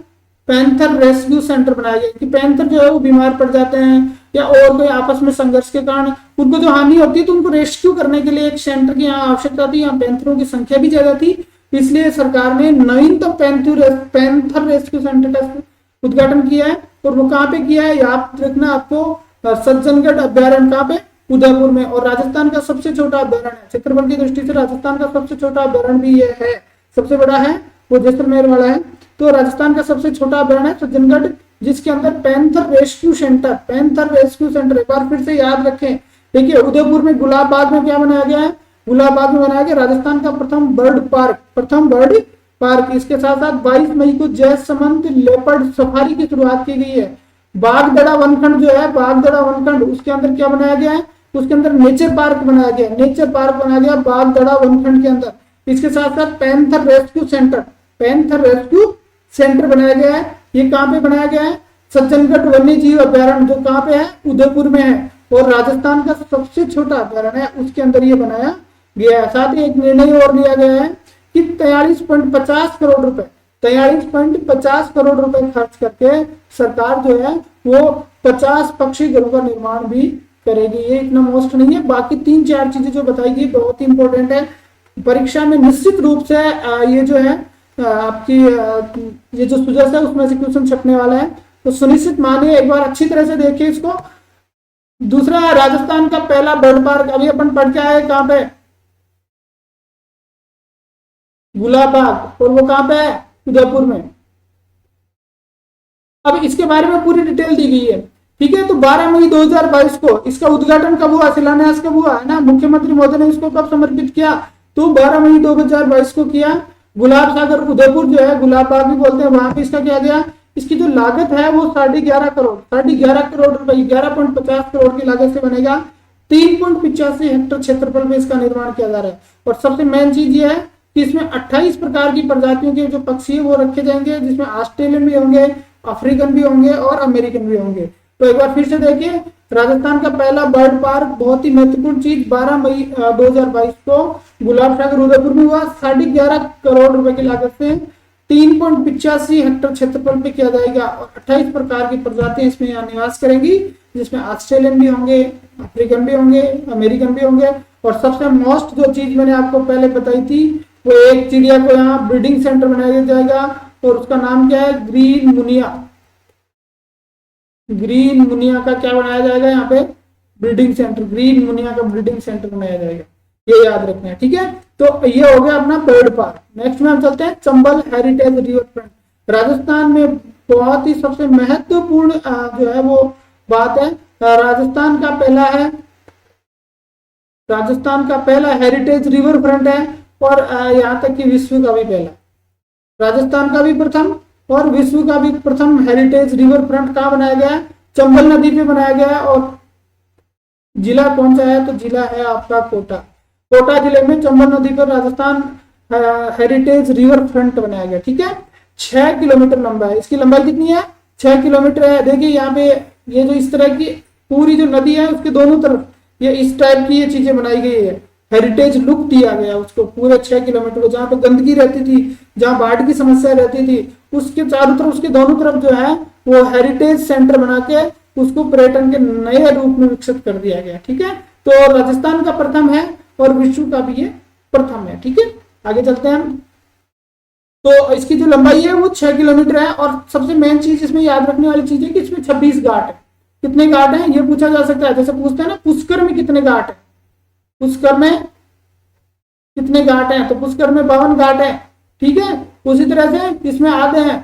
पैंथर रेस्क्यू सेंटर बनाया गया कि पैंथर जो है वो बीमार पड़ जाते हैं या और कोई आपस में संघर्ष के कारण उनको जो हानि होती है, तो उनको रेस्क्यू करने के लिए एक सेंटर की यहाँ आवश्यकता थी। यहाँ पैंथरों की संख्या भी ज्यादा थी, इसलिए सरकार ने नवीनतम पैंथर रेस्क्यू सेंटर का उद्घाटन किया है। और वो कहाँ पे किया है? याद रखना आपको, सज्जनगढ़ अभ्यारण्य। कहाँ पे? उदयपुर में। और राजस्थान का सबसे छोटा अभ्यारण्य है। क्षेत्रफल की दृष्टि से राजस्थान का सबसे छोटा अभ्यारण्य भी ये है। सबसे बड़ा है वो जैसलमेर वाला है। तो राजस्थान का सबसे छोटा अभ्यारण्य है सज्जनगढ़, जिसके अंदर panther rescue centre, panther rescue centre, एक बार फिर से याद रखें। देखिए, उदयपुर में गुलाब बाग में क्या बनाया गया है? गुलाब बाग में बनाया गया राजस्थान का प्रथम बर्ड पार्क, प्रथम बर्ड पार्क। इसके साथ साथ 22 मई को जयसमंद लेपर्ड सफारी की शुरुआत की गई है। बागदड़ा वनखंड जो है, बागदड़ा वनखंड, उसके अंदर क्या बनाया गया है? उसके अंदर नेचर पार्क बनाया गया, नेचर पार्क बनाया गया बागदड़ा वनखंड के अंदर। इसके साथ साथ panther rescue centre, panther rescue centre बनाया गया है। ये कहाँ पे बनाया गया है? सज्जनगढ़ वन्य जीव अभ्यारण्य, जो कहाँ पे है? उदयपुर में है। और राजस्थान का सबसे छोटा अभ्यारण्य है, उसके अंदर ये बनाया गया है। साथ ही एक निर्णय और लिया गया है कि 43.50 करोड़ रुपए, 43.50 करोड़ रुपए खर्च करके सरकार जो है वो 50 पक्षी घरों का निर्माण भी करेगी। ये इतना मोस्ट नहीं है, बाकी 3-4 चीजें जो बताई गई बहुत ही इंपॉर्टेंट है। परीक्षा में निश्चित रूप से ये जो है आपकी ये जो सुजस है उसमें से क्वेश्चन छपने वाला है, तो सुनिश्चित मानिए, एक बार अच्छी तरह से देखिए इसको। दूसरा, राजस्थान का पहला बर्ड पार्क अभी अपन पढ़ के आए, कहाँ पे? गुलाब बाग। और वो कहाँ पे है? उदयपुर में। अब इसके बारे में पूरी डिटेल दी गई है ठीक है। तो 12 मई 2022 को इसका उद्घाटन कब हुआ, शिलान्यास कब हुआ है ना, मुख्यमंत्री महोदय ने इसको कब समर्पित किया, तो 12 मई 2022 को किया। गुलाब सागर उदयपुर जो है, गुलाब बाग भी बोलते हैं, वहां पे इसका किया गया। इसकी जो लागत है वो 11.5 करोड़, 11.5 करोड़ रुपए, 11.50 करोड़ की लागत से बनेगा। 3.85 हेक्टेयर क्षेत्रफल में इसका निर्माण किया जा रहा है। और सबसे मेन चीज ये है कि इसमें 28 प्रकार की प्रजातियों के जो पक्षी है वो रखे जाएंगे, जिसमें ऑस्ट्रेलियन भी होंगे, अफ्रीकन भी होंगे और अमेरिकन भी होंगे। तो एक बार फिर से देखिए, राजस्थान का पहला बर्ड पार्क, बहुत ही महत्वपूर्ण चीज, 12 मई 2022 को गुलाब सागर उदयपुर में हुआ। 11.5 करोड़ रुपए की लागत से 3.85 हेक्टेयर क्षेत्रफल पे किया जाएगा और 28 प्रकार की प्रजातियां इसमें यहाँ निवास करेंगी, जिसमें ऑस्ट्रेलियन भी होंगे, अफ्रीकन भी होंगे, अमेरिकन भी होंगे। और सबसे मोस्ट जो चीज मैंने आपको पहले बताई थी, वो एक चिड़िया को यहाँ ब्रीडिंग सेंटर बनाया जाएगा और उसका नाम क्या है, ग्रीन मुनिया। ग्रीन मुनिया का क्या बनाया जाएगा यहाँ पे, ब्रीडिंग सेंटर, ग्रीन मुनिया का ब्रीडिंग सेंटर बनाया जाएगा, ये याद रखना है। ठीक है, तो ये हो गया अपना बर्ड पार्क। नेक्स्ट में हम चलते हैं Chambal heritage river front. Rajasthan में बहुत ही सबसे महत्वपूर्ण जो है वो बात है, राजस्थान का पहला हेरिटेज रिवर फ्रंट है और यहाँ तक कि विश्व का भी पहला, राजस्थान का भी प्रथम और विश्व का भी प्रथम हेरिटेज रिवर फ्रंट कहाँ बनाया गया है, चंबल नदी पे बनाया गया है। और जिला कौन सा है, तो जिला है आपका कोटा। कोटा जिले में चंबल नदी पर राजस्थान हेरिटेज रिवर फ्रंट बनाया गया। ठीक है, 6 किलोमीटर लंबा है। इसकी लंबाई कितनी है, 6 किलोमीटर है। देखिए यहाँ पे ये जो इस तरह की पूरी जो नदी है उसके दोनों तरफ ये इस टाइप की ये चीजें बनाई गई है, हेरिटेज लुक दिया गया उसको पूरे 6 किलोमीटर को। जहाँ पे गंदगी रहती थी, जहाँ बाढ़ की समस्या रहती थी, उसके चारों तरफ, उसके दोनों तरफ जो है वो हेरिटेज सेंटर बना के उसको पर्यटन के नए रूप में विकसित कर दिया गया। ठीक है, तो राजस्थान का प्रथम है और विश्व का भी ये प्रथम है। ठीक है, आगे चलते हैं हम। तो इसकी जो लंबाई है वो 6 किलोमीटर है। और सबसे मेन चीज इसमें याद रखने वाली चीज है कि इसमें 26 घाट है। कितने घाट हैं ये पूछा जा सकता है, जैसे पूछते हैं ना पुष्कर में कितने घाट है, पुष्कर में कितने घाट हैं, तो पुष्कर में 52 घाट है। ठीक है, उसी तरह से इसमें आधे हैं,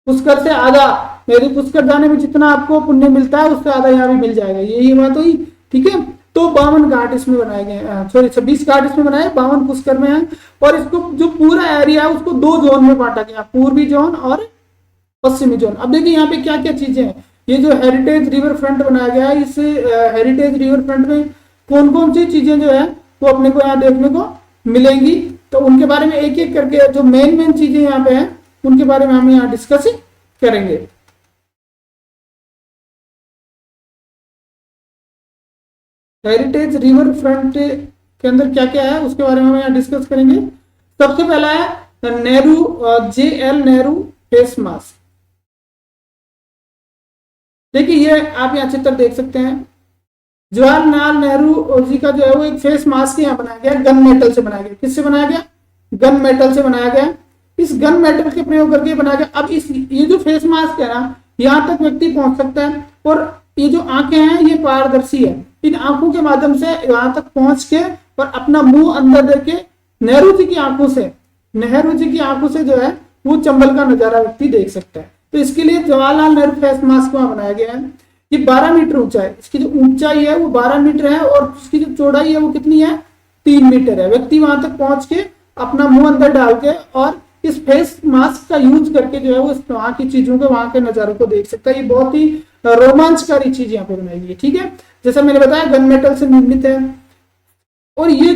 पुष्कर से आधा, यदि पुष्कर जाने में जितना आपको पुण्य मिलता है उससे आधा यहाँ भी मिल जाएगा, यही बात हुई। ठीक है, तो 52 घाट इसमें बनाए गए, सॉरी 26 घाट इसमें बनाए, 52 पुष्कर में है। और इसको जो पूरा एरिया है उसको 2 जोन में बांटा गया, पूर्वी जोन और पश्चिमी जोन। अब देखिए यहाँ पे क्या क्या चीजें हैं। ये जो हेरिटेज रिवर फ्रंट बनाया गया है, इस हेरिटेज रिवर फ्रंट में कौन कौन सी चीजें जो है वो अपने को यहाँ देखने को मिलेंगी, तो उनके बारे में एक एक करके जो मेन चीजें यहाँ पे हैं उनके बारे में हम यहाँ डिस्कस करेंगे। हेरिटेज रिवर फ्रंट के अंदर क्या क्या है उसके बारे में हम यहाँ डिस्कस करेंगे। सबसे पहला है Nehru, JL Nehru face mask. देखिए ये आप यहाँ चित्र देख सकते हैं, जवाहरलाल नेहरू जी का जो है वो एक फेस मास्क यहाँ बनाया गया, गन मेटल से बनाया गया। किससे बनाया गया, गन मेटल से बनाया गया। इस गन मेटल के प्रयोग करके बनाया गया। अब ये जो फेस मास्क है ना, यहाँ तक व्यक्ति पहुंच सकता है और ये जो आंखें हैं ये पारदर्शी है। इन आंखों के माध्यम से यहाँ तक पहुंच के और अपना मुंह अंदर देके नेहरू जी की आंखों से जो है वो चंबल का नजारा व्यक्ति देख सकता है। तो इसके लिए जवाहरलाल नेहरू फेस मास्क वहां बनाया गया है। ये 12 मीटर ऊंचा है, इसकी जो ऊंचाई है वो 12 मीटर है और इसकी जो चौड़ाई है वो कितनी है, 3 मीटर है। व्यक्ति वहां तक पहुंच के अपना मुंह अंदर डाल के और इस फेस मास्क का यूज करके जो है वो वहां की चीजों को, वहां के नजारों को देख सकता है। ये बहुत ही रोमांचकारी चीज यहाँ पे बनाई गई है। ठीक है, जैसा मैंने बताया गन मेटल से निर्मित है। और ये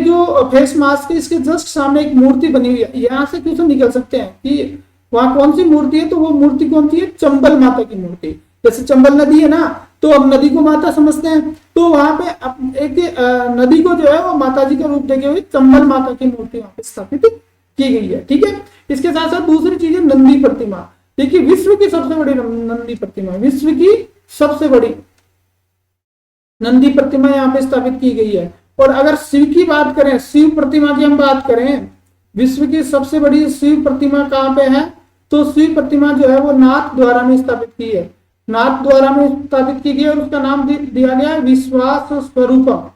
जो फेस मास्क है इसके जस्ट सामने एक मूर्ति बनी हुई है। यहाँ से क्वेश्चन निकल सकते हैं कि वहां कौन सी मूर्ति है, तो वो मूर्ति कौन सी है, चंबल माता की मूर्ति। जैसे चंबल नदी है ना, तो अब नदी को माता समझते हैं, तो वहां पे एक नदी को जो है वो माता जी का रूप देखे हुए चंबल माता की मूर्ति वहां पे स्थापित की गई है। ठीक है, इसके साथ साथ दूसरी चीज है नंदी प्रतिमा। देखिए विश्व की सबसे बड़ी नंदी प्रतिमा, विश्व की सबसे बड़ी नंदी प्रतिमा यहाँ पे स्थापित की गई है। और अगर शिव की बात करें, शिव प्रतिमा की हम बात करें, विश्व की सबसे बड़ी शिव प्रतिमा कहाँ पे है, तो शिव प्रतिमा जो है वो नाथ द्वारा में स्थापित की है, नाथ द्वारा में स्थापित की गई और उसका नाम दिया गया है विश्वास स्वरूपम।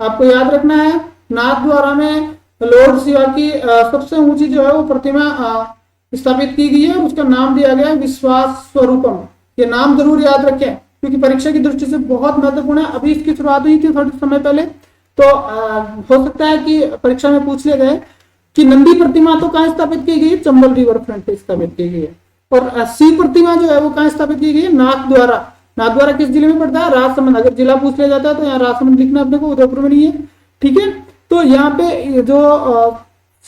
आपको याद रखना है, नाथ द्वारा में लॉर्ड शिवा की सबसे ऊंची जो है वो प्रतिमा स्थापित की गई है और उसका नाम दिया गया है विश्वास स्वरूपम। ये नाम जरूर याद रखें क्योंकि परीक्षा की दृष्टि से बहुत महत्वपूर्ण है। अभी इसकी शुरुआत हुई थी थोड़े समय पहले, तो हो सकता है कि परीक्षा में पूछ लिया गए कि नंदी प्रतिमा तो कहाँ स्थापित की गई है, चंबल रिवर फ्रंट पे स्थापित की गई है। और शिव प्रतिमा जो है वो कहाँ स्थापित की गई है, नाथद्वारा। नाथद्वारा किस जिले में पड़ता है, राजसमंद। अगर जिला पूछ लिया जाता है तो यहाँ राजसमंद लिखना अपने को, उदयपुर में नहीं है, ठीक है। तो यहाँ पे जो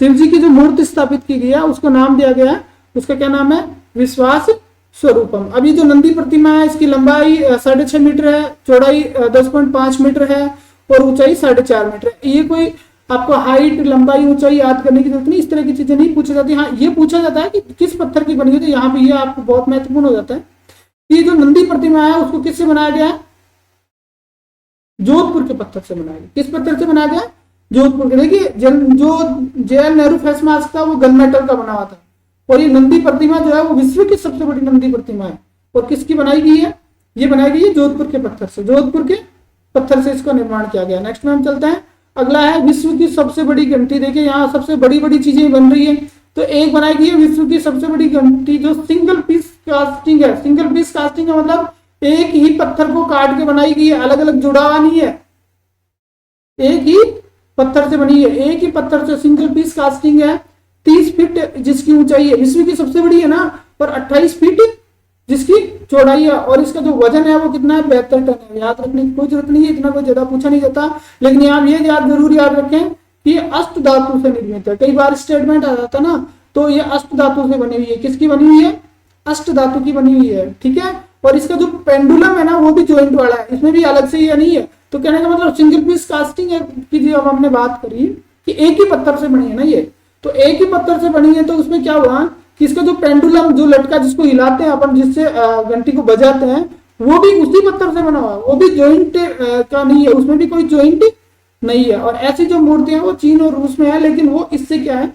शिव जी की जो मूर्ति स्थापित की गई है उसको नाम दिया गया है, उसका क्या नाम है, विश्वास स्वरूपम। अब ये जो नंदी प्रतिमा है इसकी लंबाई 6.5 मीटर है, चौड़ाई 10.5 मीटर है और ऊंचाई 4.5 मीटर है। ये कोई आपको हाइट, लंबाई, ऊंचाई याद करने की जरूरत नहीं, इस तरह की चीजें नहीं पूछी जाती। हाँ, ये पूछा जाता है कि किस पत्थर की बनी है, तो यहाँ पे ये आपको बहुत महत्वपूर्ण हो जाता है। ये जो नंदी प्रतिमा है उसको किससे बनाया गया है, जोधपुर के पत्थर से बनाया गया। किस पत्थर से बनाया गया, जोधपुर के। देखिए जो JL नेहरू फेस मास्क था वो गन मेटल का बना हुआ था, और ये नंदी प्रतिमा जो है वो विश्व की सबसे बड़ी नंदी प्रतिमा है। और किसकी बनाई गई है, ये बनाई गई है जोधपुर के पत्थर से। जोधपुर के पत्थर से इसका निर्माण किया गया। नेक्स्ट में हम चलते हैं, अगला है विश्व की सबसे बड़ी घंटी। देखिए यहाँ सबसे बड़ी बड़ी चीजें बन रही है, तो एक बनाई गई है विश्व की सबसे बड़ी घंटी जो सिंगल पीस कास्टिंग है। सिंगल पीस कास्टिंग का मतलब एक ही पत्थर को काट के बनाई गई है, अलग अलग जुड़ा हुआ नहीं है, एक ही पत्थर से बनी है, एक ही पत्थर से सिंगल पीस कास्टिंग है। 30 फीट जिसकी ऊंचाई है, विश्व की सबसे बड़ी है ना, और 28 फीट जिसकी चौड़ाई है। और इसका जो वजन है वो कितना है, 72 टन है। याद रखने की कोई जरूरत नहीं है, इतना कोई ज्यादा पूछा नहीं जाता, लेकिन आप ये जरूर याद रखें कि अष्ट धातु से निर्मित है। कई बार स्टेटमेंट आ जाता ना, तो ये अष्ट धातु से बनी हुई है। किसकी बनी हुई है, अष्ट धातु की बनी हुई है, ठीक है। और इसका जो पेंडुलम है ना वो भी ज्वाइंट वाला है, इसमें भी अलग से ये नहीं है। तो कहने का मतलब सिंगल पीस कास्टिंग की जो हमने बात करी कि एक ही पत्थर से बनी है ना ये, तो एक ही पत्थर से बनी है, तो उसमें क्या हुआ कि इसका जो पेंडुलम, जो लटका जिसको हिलाते हैं अपन, जिससे घंटी को बजाते हैं, वो भी उसी पत्थर से बना हुआ है, वो भी ज्वाइंट का नहीं है, उसमें भी कोई ज्वाइंट नहीं है। और ऐसी जो मूर्तियां वो चीन और रूस में है, लेकिन वो इससे क्या है,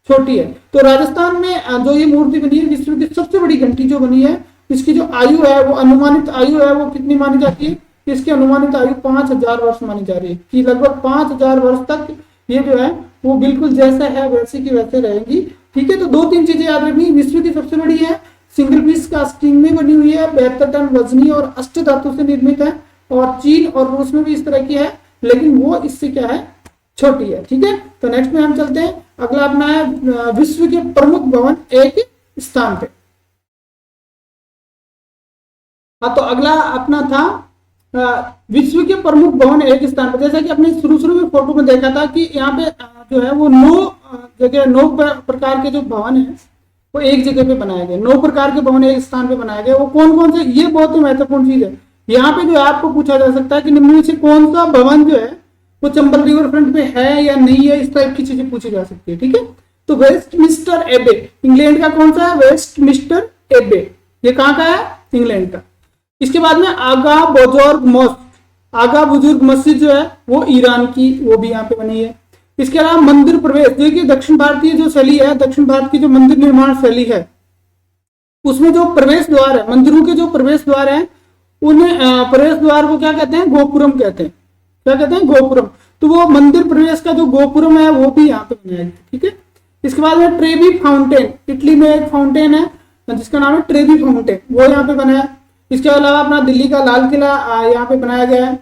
छोटी है। तो राजस्थान में जो ये मूर्ति बनी है विश्व की सबसे बड़ी घंटी जो बनी है, इसकी जो आयु है वो अनुमानित आयु है वो कितनी मानी जाती है, इसकी अनुमानित आयु 5000 वर्ष मानी जा रही है, कि लगभग 5000 वर्ष तक ये जो है वो बिल्कुल जैसा है वैसे की वैसे रहेगी, ठीक है। तो 2-3 चीजें याद रखनी, विश्व की सबसे बड़ी है, सिंगल पीस कास्टिंग में बनी हुई है, 72 टन वजनी और अष्ट धातु से निर्मित है, और चीन और रूस में भी इस तरह की है, लेकिन वो इससे क्या है, छोटी है, ठीक है। तो नेक्स्ट में हम चलते हैं, अगला अपना है विश्व के प्रमुख भवन एक स्थान पे। हाँ, तो अगला अपना था विश्व के प्रमुख भवन एक स्थान पर। जैसा कि अपने शुरू में फोटो में देखा था कि यहाँ पे जो है वो 9 प्रकार के जो भवन है वो एक जगह पे बनाए गए। 9 प्रकार के भवन एक स्थान पे बनाए गए। वो कौन कौन से, ये बहुत ही महत्वपूर्ण चीज है। यहाँ पे जो है आपको पूछा जा सकता है कि निम्न में से कौन सा भवन जो है वो चंबल रिवर फ्रंट पे है या नहीं है, इस टाइप की चीजें पूछी जा सकती है, ठीक है। तो वेस्टमिंस्टर एबे इंग्लैंड का कौन सा है, वेस्टमिंस्टर एबे, ये कहाँ का है, इंग्लैंड का। इसके बाद में आगा बुजुर्ग मस्जिद, आगा बुजुर्ग मस्जिद जो है वो ईरान की, वो भी यहाँ पे बनी है। इसके अलावा मंदिर प्रवेश, देखिए दक्षिण भारतीय जो शैली है, दक्षिण भारत की जो मंदिर निर्माण शैली है, उसमें जो प्रवेश द्वार है, मंदिरों के जो प्रवेश द्वार है, उन्हें प्रवेश द्वार को क्या कहते हैं, गोपुरम कहते हैं। क्या कहते हैं, गोपुरम। तो वो मंदिर प्रवेश का जो गोपुरम है वो भी यहाँ पे बनाया गया, ठीक है। इसके बाद में ट्रेवी फाउंटेन, इटली में एक फाउंटेन है जिसका नाम है ट्रेवी फाउंटेन, वो यहाँ पे बना है। इसके अलावा अपना दिल्ली का लाल किला यहाँ पे बनाया गया है।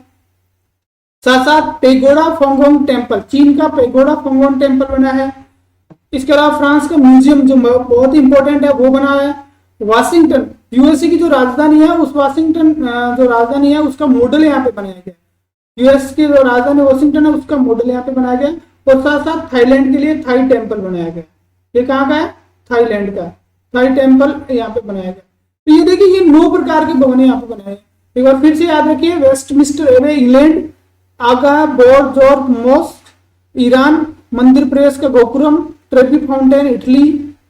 साथ साथ पेगोडा फोंगोंग टेम्पल, चीन का पेगोडा फोंगोंग टेम्पल बना है। इसके अलावा फ्रांस का म्यूजियम जो बहुत ही इंपॉर्टेंट है वो बना है। वाशिंगटन, यूएसए की जो राजधानी है, उस वाशिंगटन जो राजधानी है उसका मॉडल यहाँ पे बनाया गया। यूएस की जो राजधानी वाशिंगटन है उसका मॉडल यहाँ पे बनाया गया। और साथ साथ थाईलैंड के लिए थाई टेम्पल बनाया गया। ये कहाँ का है, थाईलैंड का थाई टेम्पल यहाँ पे बनाया गया। तो ये देखिए ये 9 प्रकार के भवन यहाँ पे बनाए। एक बार फिर से याद रखिए, वेस्टमिंस्टर एबे इंग्लैंड, आगा बुजुर्ग मस्जिद ईरान, मंदिर प्रवेश का gopuram, Trevi fountain Italy,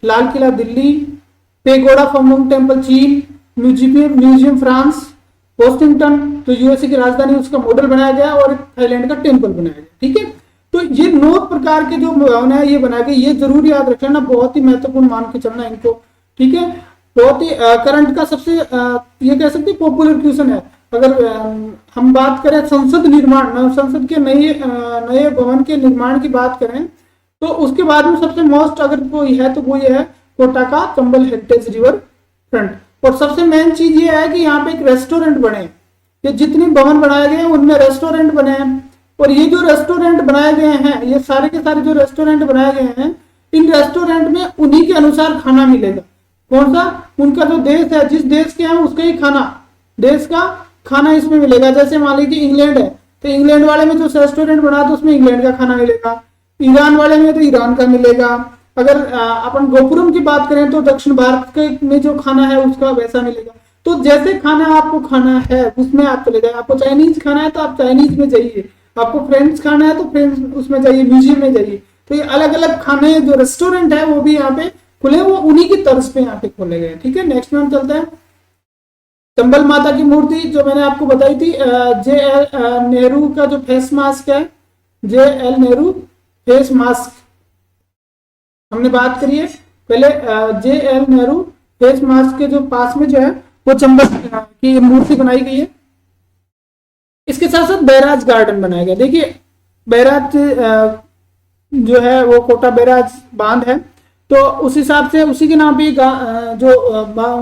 Lal Qila Delhi, pagoda फोंगोंग temple चीन, म्यूजियम फ्रांस, वाशिंगटन जो यूएसए की राजधानी उसका मॉडल बनाया गया, और थाईलैंड का टेम्पल बनाया गया, ठीक है। तो ये 9 प्रकार के जो भवन है ये बनाए गए, ये जरूर याद रखना, बहुत ही महत्वपूर्ण मान के चलना इनको, ठीक है। बहुत ही करंट का सबसे ये कह सकते हैं पॉपुलर क्वेश्चन है। अगर हम बात करें संसद निर्माण, संसद के नए भवन के निर्माण की बात करें, तो उसके बाद में सबसे मोस्ट अगर कोई है तो वो ये है कोटा का चंबल हेरिटेज रिवर फ्रंट। और सबसे मेन चीज ये है कि यहाँ पे एक रेस्टोरेंट बने, ये जितनी भवन बनाए गए हैं उनमें रेस्टोरेंट बने हैं। और ये जो रेस्टोरेंट बनाए गए हैं, ये सारे के सारे जो रेस्टोरेंट बनाए गए हैं, इन रेस्टोरेंट में उन्हीं के अनुसार खाना मिलेगा। कौन सा? उनका जो देश है, जिस देश के हैं उसका ही खाना, देश का खाना इसमें मिलेगा। जैसे मान लीजिए इंग्लैंड है, तो इंग्लैंड वाले में जो रेस्टोरेंट बना तो उसमें इंग्लैंड का खाना मिलेगा। ईरान वाले में तो ईरान का मिलेगा। अगर अपन गोपुरम की बात करें तो दक्षिण भारत के में जो खाना है उसका वैसा मिलेगा। तो जैसे खाना आपको खाना है उसमें आप चले जाए। आपको चाइनीज खाना है तो आप चाइनीज में जाइए, आपको फ्रेंच खाना है तो फ्रेंच उसमें जाइए, म्यूजियम में जाइए। तो ये अलग अलग खाने जो रेस्टोरेंट है वो भी यहाँ पे खुले, वो उन्हीं की तर्ज पे यहाँ पे खोले गए। ठीक है, नेक्स्ट में हम चलते हैं। चंबल माता की मूर्ति जो मैंने आपको बताई थी, जे एल नेहरू का जो फेस मास्क है, J L Nehru face mask हमने बात करी है पहले। J L Nehru face mask के जो पास में जो है वो चंबल की मूर्ति बनाई गई है। इसके साथ साथ बैराज गार्डन बनाया गया। देखिए बैराज जो है वो कोटा बैराज बांध है, तो उस हिसाब से उसी के नाम पे जो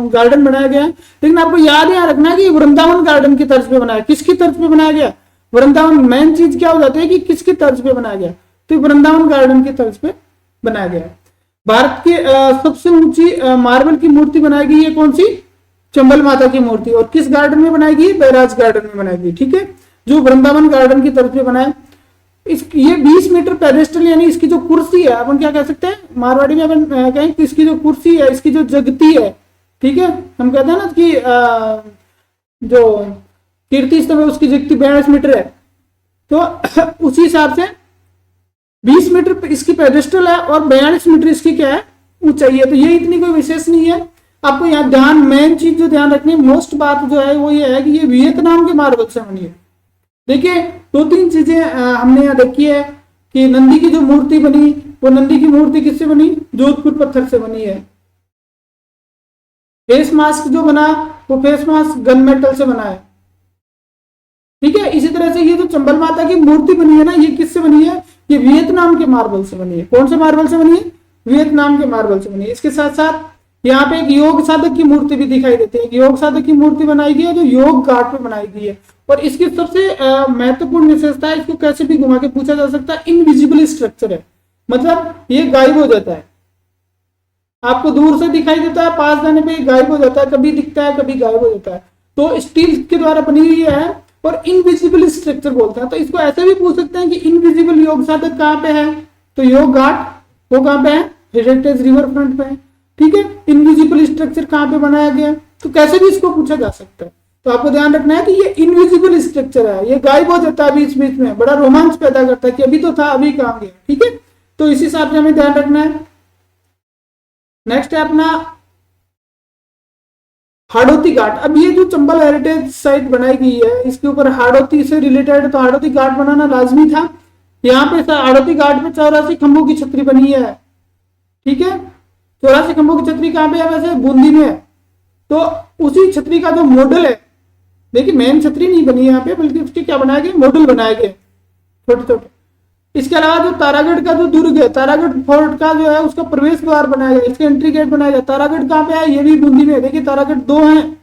गार्डन बनाया गया है। लेकिन आपको याद है रखना कि वृंदावन गार्डन की तर्ज पे बनाया। किसकी तर्ज पे बनाया गया? वृंदावन। मेन चीज क्या हो जाती है कि किसकी तर्ज पे बनाया गया, तो वृंदावन गार्डन की तर्ज पे बनाया गया। भारत की सबसे ऊंची मार्बल की मूर्ति बनाई गई है, कौन सी? चंबल माता की मूर्ति। और किस गार्डन में बनाई गई? बैराज गार्डन में बनाई गई। ठीक है, जो वृंदावन गार्डन की तर्ज पे बनाया। ये 20 मीटर पेडेस्टल, यानी इसकी जो कुर्सी है, अपन क्या कह सकते हैं मारवाड़ी में, अपन कहें कि इसकी जो कुर्सी है, इसकी जो जगती है, ठीक है, हम कहते हैं ना कि जो कीर्ति स्तंभ है उसकी जगती 42 मीटर है। तो उसी हिसाब से 20 मीटर इसकी पेडेस्टल है और 42 मीटर इसकी क्या है? ऊंचाई है। तो ये इतनी कोई विशेष नहीं है। आपको यहाँ ध्यान, मेन चीज जो ध्यान रखनी है, मोस्ट बात जो है वो ये है कि ये वियतनाम के मार्बल से बनी है। देखिए 2-3 चीजें हमने यहाँ देखी है कि नंदी की जो मूर्ति बनी, वो नंदी की मूर्ति किससे बनी? जोधपुर पत्थर से बनी है। फेस मास्क जो बना वो फेस मास्क गन मेटल से बना है। ठीक है, इसी तरह से ये जो चंबल माता की मूर्ति बनी है ना, ये किससे बनी है? ये वियतनाम के मार्बल से बनी है। कौन से मार्बल से बनी है? वियतनाम के मार्बल से बनी है। इसके साथ साथ यहाँ पे एक योग साधक की मूर्ति भी दिखाई देती है। योग साधक की मूर्ति बनाई गई है जो योग घाट पे बनाई गई है। और इसकी सबसे महत्वपूर्ण विशेषता है, इसको कैसे भी घुमा के पूछा जा सकता है, इनविजिबल स्ट्रक्चर है। मतलब ये गायब हो जाता है, आपको दूर से दिखाई देता है, पास जाने पे गायब हो जाता है, कभी दिखता है कभी गायब हो जाता है। तो स्टील के द्वारा बनी हुई है और इनविजिबल स्ट्रक्चर बोलते हैं। तो इसको ऐसे भी पूछ सकते हैं कि इनविजिबल योग साधक कहाँ पे है? तो योग घाट वो कहाँ पे है? हेरिटेज रिवर फ्रंट पे है। ठीक है, इनविजिबल स्ट्रक्चर कहाँ पे बनाया गया? तो कैसे भी इसको पूछा जा सकता है। तो आपको ध्यान रखना है कि ये इनविजिबल स्ट्रक्चर है, ये गायब हो जाता है बीच बीच में, बड़ा रोमांच पैदा करता है कि अभी तो था अभी कहाँ गया। ठीक है, तो इस हिसाब से हमें ध्यान रखना है। नेक्स्ट है अपना हाड़ौती घाट। अब ये जो चंबल हेरिटेज साइट बनाई गई है, इसके ऊपर हाड़ौती से रिलेटेड, तो हाड़ौती घाट बनाना लाजमी था। यहाँ पे हाड़ौती घाट पे 84 खंभों की छतरी बनी है। ठीक है, 84 खंभों की छतरी कहाँ पे है? वैसे बूंदी में है। तो उसी छतरी का जो मॉडल है, देखिए मेन छतरी नहीं बनी यहाँ पे, बल्कि उसके क्या बनाए गए? मॉडल बनाए गए छोटे छोटे। इसके अलावा जो तारागढ़ का जो दुर्ग है, तारागढ़ फोर्ट का जो है उसका प्रवेश द्वार बनाया गया, इसका एंट्री गेट बनाया गया। तारागढ़ कहाँ पे है? ये भी बूंदी में है। देखिए तारागढ़ 2 हैं,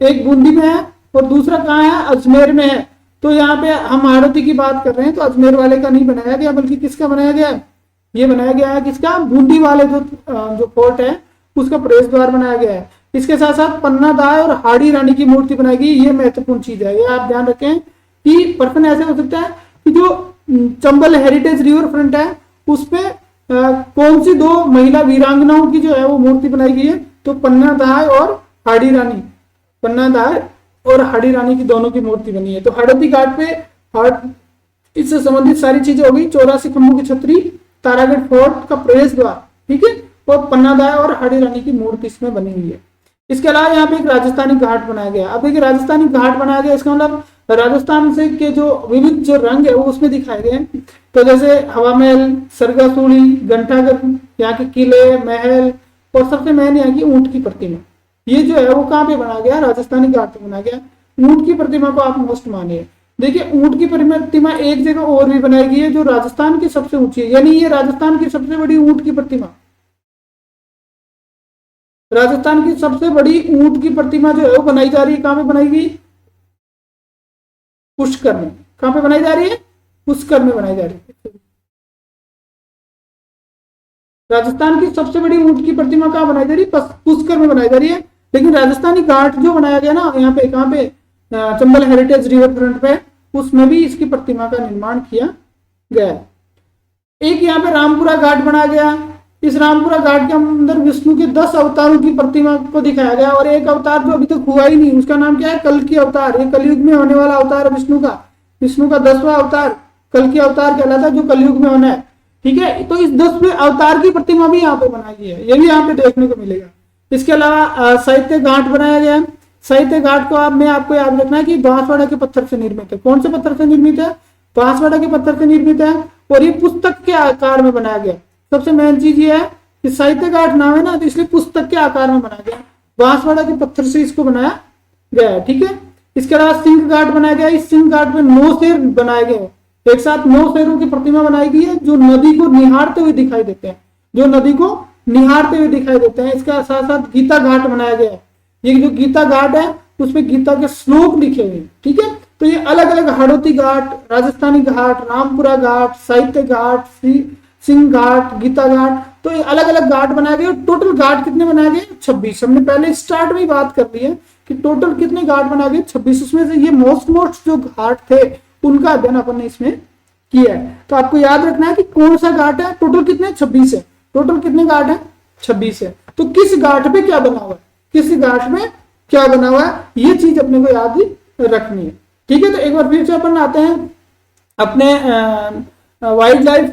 एक बूंदी में है और दूसरा कहाँ है? अजमेर में है। तो यहाँ पे हम हाड़ौती की बात कर रहे हैं, तो अजमेर वाले का नहीं बनाया गया, बल्कि किसका बनाया गया? ये बनाया गया है किसका? बूंदी वाले जो फोर्ट है उसका प्रवेश द्वार बनाया गया है। इसके साथ साथ पन्ना दाई और हाड़ी रानी की मूर्ति बनाई गई। ये महत्वपूर्ण चीज है, ये आप ध्यान रखें कि प्रश्न ऐसे हो सकता है कि जो चंबल हेरिटेज रिवर फ्रंट है उस पे कौन सी 2 महिला वीरांगनाओं की जो है वो मूर्ति बनाई गई है? तो पन्ना दाई और हाड़ी रानी, पन्ना दाई और हाड़ी रानी की दोनों की मूर्ति बनी है। तो हाड़ौती घाट पे इससे संबंधित सारी चीजें हो गई। 84 खंभों की छतरी, तारागढ़ फोर्ट का प्रवेश द्वार, ठीक है, और पन्ना दाई और हाड़ी रानी की मूर्ति इसमें बनी हुई है। इसके अलावा यहाँ पे एक राजस्थानी घाट बनाया गया। अब देखिए राजस्थानी घाट बनाया गया, इसका मतलब राजस्थान से के जो विविध जो रंग है वो उसमें दिखाए गए। तो जैसे हवा महल, सरगासूली, घंटाघर, यहाँ के किले, महल और सबसे मेन यहाँ की ऊंट की प्रतिमा, ये जो है वो कहाँ पे बनाया गया? राजस्थानी घाट पे बनाया गया। ऊंट की प्रतिमा को आप मोस्ट मानिए। देखिए ऊंट की प्रतिमा एक जगह और भी बनाई गई है जो राजस्थान की सबसे ऊंची है, यानी ये राजस्थान की सबसे बड़ी ऊंट की प्रतिमा राजस्थान की सबसे बड़ी ऊंट की प्रतिमा जो है वो बनाई जा रही है, कहां पे बनाई गई? पुष्कर में। कहां पे बनाई जा रही है? पुष्कर में बनाई जा रही है। राजस्थान की सबसे बड़ी ऊंट की प्रतिमा कहां बनाई जा रही है? पुष्कर में बनाई जा रही है। लेकिन राजस्थानी घाट जो बनाया गया ना यहाँ पे, कहां पे? चंबल हेरिटेज रिवर फ्रंट पे, उसमें भी इसकी प्रतिमा का निर्माण किया गया। एक यहाँ पे रामपुरा घाट बनाया गया। इस रामपुरा घाट के अंदर विष्णु के 10 अवतारों की प्रतिमा को दिखाया गया, और एक अवतार जो अभी तक हुआ ही नहीं, उसका नाम क्या है? कल की अवतार। ये कलयुग में होने वाला अवतार है विष्णु का। विष्णु का 10वां अवतार कल की अवतार कहलाता है, जो कलयुग में होना है। ठीक है, तो इस 10वें अवतार की प्रतिमा भी यहाँ पे बनाई गई है, ये भी यहाँ पे देखने को मिलेगा। इसके अलावा साहित्य घाट बनाया गया। साहित्य घाट को आपको याद रखना है कि बांसवाड़ा के पत्थर से निर्मित है। कौन से पत्थर से निर्मित है? बांसवाड़ा के पत्थर से निर्मित है, और ये पुस्तक के आकार में बनाया गया। सबसे मेन चीज ये है कि साहित्य घाट नाम है ना, तो इसलिए पुस्तक के आकार में बनाया गया। बांसवाड़ा के पत्थर से इसको बनाया गया है। ठीक है, इसके अलावा सिंह घाट बनाया गया। इस सिंह घाट में 9 शेर बनाए गए, एक साथ 9 शेरों की प्रतिमा बनाई गई है, जो नदी को निहारते हुए दिखाई देते हैं, जो नदी को निहारते हुए दिखाई देते हैं। इसका साथ साथ गीता घाट बनाया गया है। ये जो गीता घाट है उसमें गीता के श्लोक लिखे हुए हैं। ठीक है, तो ये अलग अलग हड़ौती घाट, राजस्थानी घाट, रामपुरा घाट, साहित्य घाट, सिंह घाट, गीता घाट, तो ये अलग अलग घाट बनाए गए। टोटल घाट कितने बनाए गए? 26। हमने पहले स्टार्ट में ही बात कर ली है कि टोटल कितने घाट बनाए गए? 26। उसमें से ये मोस्ट जो घाट थे उनका अध्ययन अपन ने इसमें किया है। तो आपको याद रखना है कि कौन सा घाट है। टोटल कितने? 26 है। टोटल कितने घाट है? 26 है। तो किस घाट पे क्या बना हुआ है, किस घाट में क्या बना हुआ है, ये चीज अपने को याद रखनी है। ठीक है, तो एक बार फिर से अपन आते हैं अपने वाइल्ड लाइफ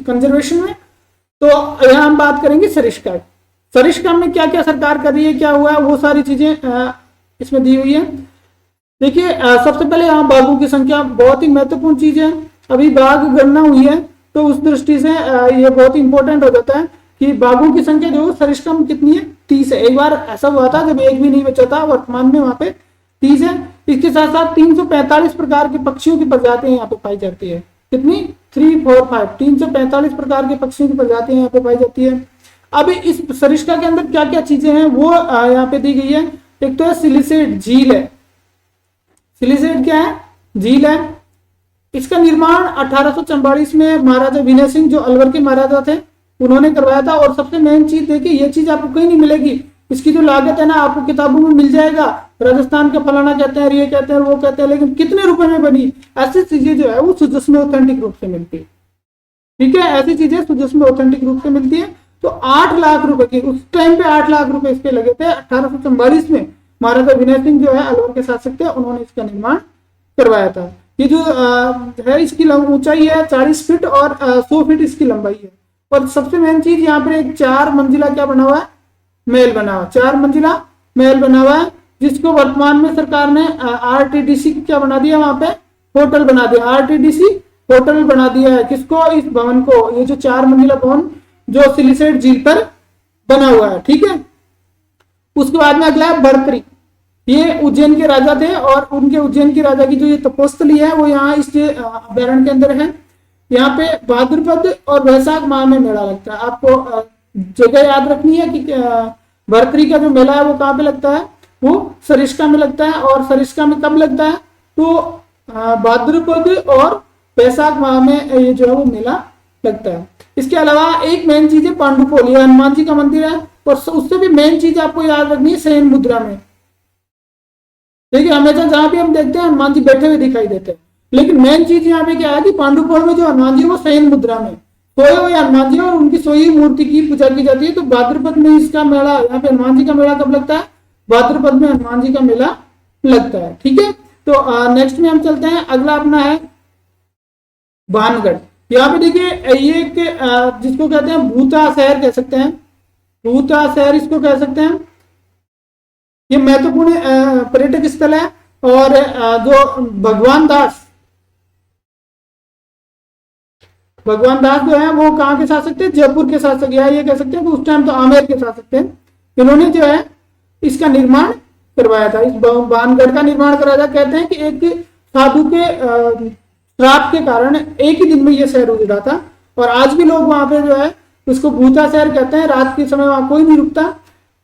कंजर्वेशन में। तो यहाँ हम बात करेंगे सरिस्का। सरिस्का में क्या क्या सरकार कर रही है, क्या हुआ है, वो सारी चीजें इसमें दी हुई है। देखिए, सबसे पहले यहाँ बाघों की संख्या बहुत ही महत्वपूर्ण चीज है। अभी बाघ गणना हुई है, तो उस दृष्टि से ये बहुत ही इंपॉर्टेंट हो जाता है कि बाघों की संख्या जो सरिस्का में कितनी है? 30 है। एक बार ऐसा हुआ था जब एक भी नहीं बचा था, वर्तमान में वहां पे 30 है। इसके साथ साथ 345 प्रकार के पक्षियों की प्रजातियां यहाँ पे पाई जाती है। कितनी? 3, 4, 5, 345 प्रकार के पक्षियों की प्रजातियां यहाँ पे पाई जाती है। अब इस सरिस्का के अंदर क्या क्या चीजें हैं वो यहाँ पे दी गई है। एक तो है सिलिसेट झील है। सिलिसेट क्या है? झील है। इसका निर्माण 1844 में महाराजा विनय सिंह, जो अलवर के महाराजा थे, उन्होंने करवाया था। और सबसे मेन चीज देखिए, ये चीज आपको कहीं नहीं मिलेगी। इसकी जो लागत है ना, आपको किताबों में मिल जाएगा, राजस्थान का फलाना कहते हैं, ये कहते हैं, वो कहते हैं, लेकिन कितने रुपए में बनी, ऐसी चीजें जो है वो सुजस में ऑथेंटिक रूप से मिलती है। ठीक है, ऐसी चीजें सुजस में ऑथेंटिक रूप से मिलती है। तो 8 लाख रुपए की, उस टाइम पे 8 लाख रुपए इसके लगे थे। 1844 में महाराजा विनय सिंह जो है अलवर के शासक थे, उन्होंने इसका निर्माण करवाया था। ये जो है, इसकी ऊंचाई है 40 फीट और 100 फीट इसकी लंबाई है। और सबसे मेन चीज, यहाँ पर एक 4 मंजिला क्या बना हुआ है? महल बना हुआ, 4 मंजिला महल बना हुआ है, जिसको वर्तमान में सरकार ने आरटीडीसी क्या बना दिया, वहां पे होटल बना दिया। आरटीडीसी होटल बना दिया है। किसको? इस भवन को। ये जो 4 मंजिला भवन जो सिलिसेट झील पर बना हुआ है। ठीक है, उसके बाद में अगला है भर्तरी। ये उज्जैन के राजा थे, और उनके उज्जैन के राजा की जो ये तपोस्थली है वो यहाँ इस अभ्यारण्य के अंदर है। यहाँ पे भाद्रपद और वैशाख माह में मेला लगता है। आपको जगह याद रखनी है कि भर्तरी का जो मेला है वो कहाँ पे लगता है? वो सरिस्का में लगता है। और सरिस्का में कब लगता है? तो भाद्रपद और वैशाख माह में ये जो है वो मेला लगता है। इसके अलावा एक मेन चीज है पांडुपोल, ये हनुमान जी का मंदिर है। और उससे भी मेन चीज आपको याद रखनी है शयन मुद्रा में। देखिए, हमेशा जहां भी हम देखते हैं हनुमान जी बैठे हुए दिखाई देते हैं, लेकिन मेन चीज यहाँ पे क्या है कि पांडुपोल में जो हनुमान जी है वो शयन मुद्रा में सोए हुए हनुमान जी और उनकी सोई हुई मूर्ति की पूजा की जाती है। तो भाद्रपद में इसका मेला, यहाँ पे हनुमान जी का मेला कब लगता है? भाद्रपद में हनुमान जी का मेला लगता है। ठीक है, तो नेक्स्ट में हम चलते हैं। अगला अपना है भानगढ़। यहाँ पे देखिए, ये जिसको कहते हैं भूता शहर कह सकते हैं, भूता शहर इसको कह सकते हैं। ये महत्वपूर्ण पर्यटक स्थल है। और जो भगवान दास जो है वो कहाँ के शासक थे? जयपुर के शासक, या ये कह सकते हैं कि उस टाइम तो आमेर के शासक थे। इन्होंने जो है इसका निर्माण करवाया था। इस भानगढ़ का निर्माण कराया था। कहते हैं कि एक साधु के श्राप के कारण एक ही दिन में ये शहर उजड़ा था। और आज भी लोग वहां पे जो है उसको भूता शहर कहते हैं। रात के समय वहां कोई नहीं रुकता,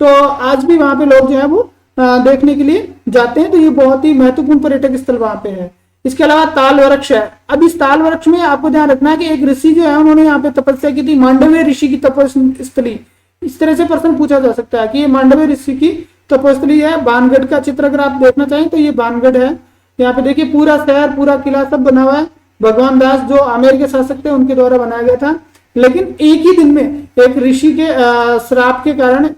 तो आज भी वहां पे लोग जो है वो देखने के लिए जाते हैं। तो ये बहुत ही महत्वपूर्ण पर्यटक स्थल वहां पे है। इसके अलावा ताल वृक्ष है। अब इस ताल वृक्ष में आपको ध्यान रखना है कि एक ऋषि जो है उन्होंने यहाँ पे तपस्या की थी, मांडव्य ऋषि की तपस्थली। इस तरह से प्रश्न पूछा जा सकता है कि ये मांडव्य ऋषि की तपस्थली है। बानगढ़ का चित्र अगर आप देखना चाहें तो ये बानगढ़ है। यहाँ पे देखिए पूरा शहर, पूरा किला सब बना हुआ है। भगवान दास जो आमेर के शासक थे उनके द्वारा बनाया गया था। लेकिन एक ही दिन में एक ऋषि के श्राप के कारण,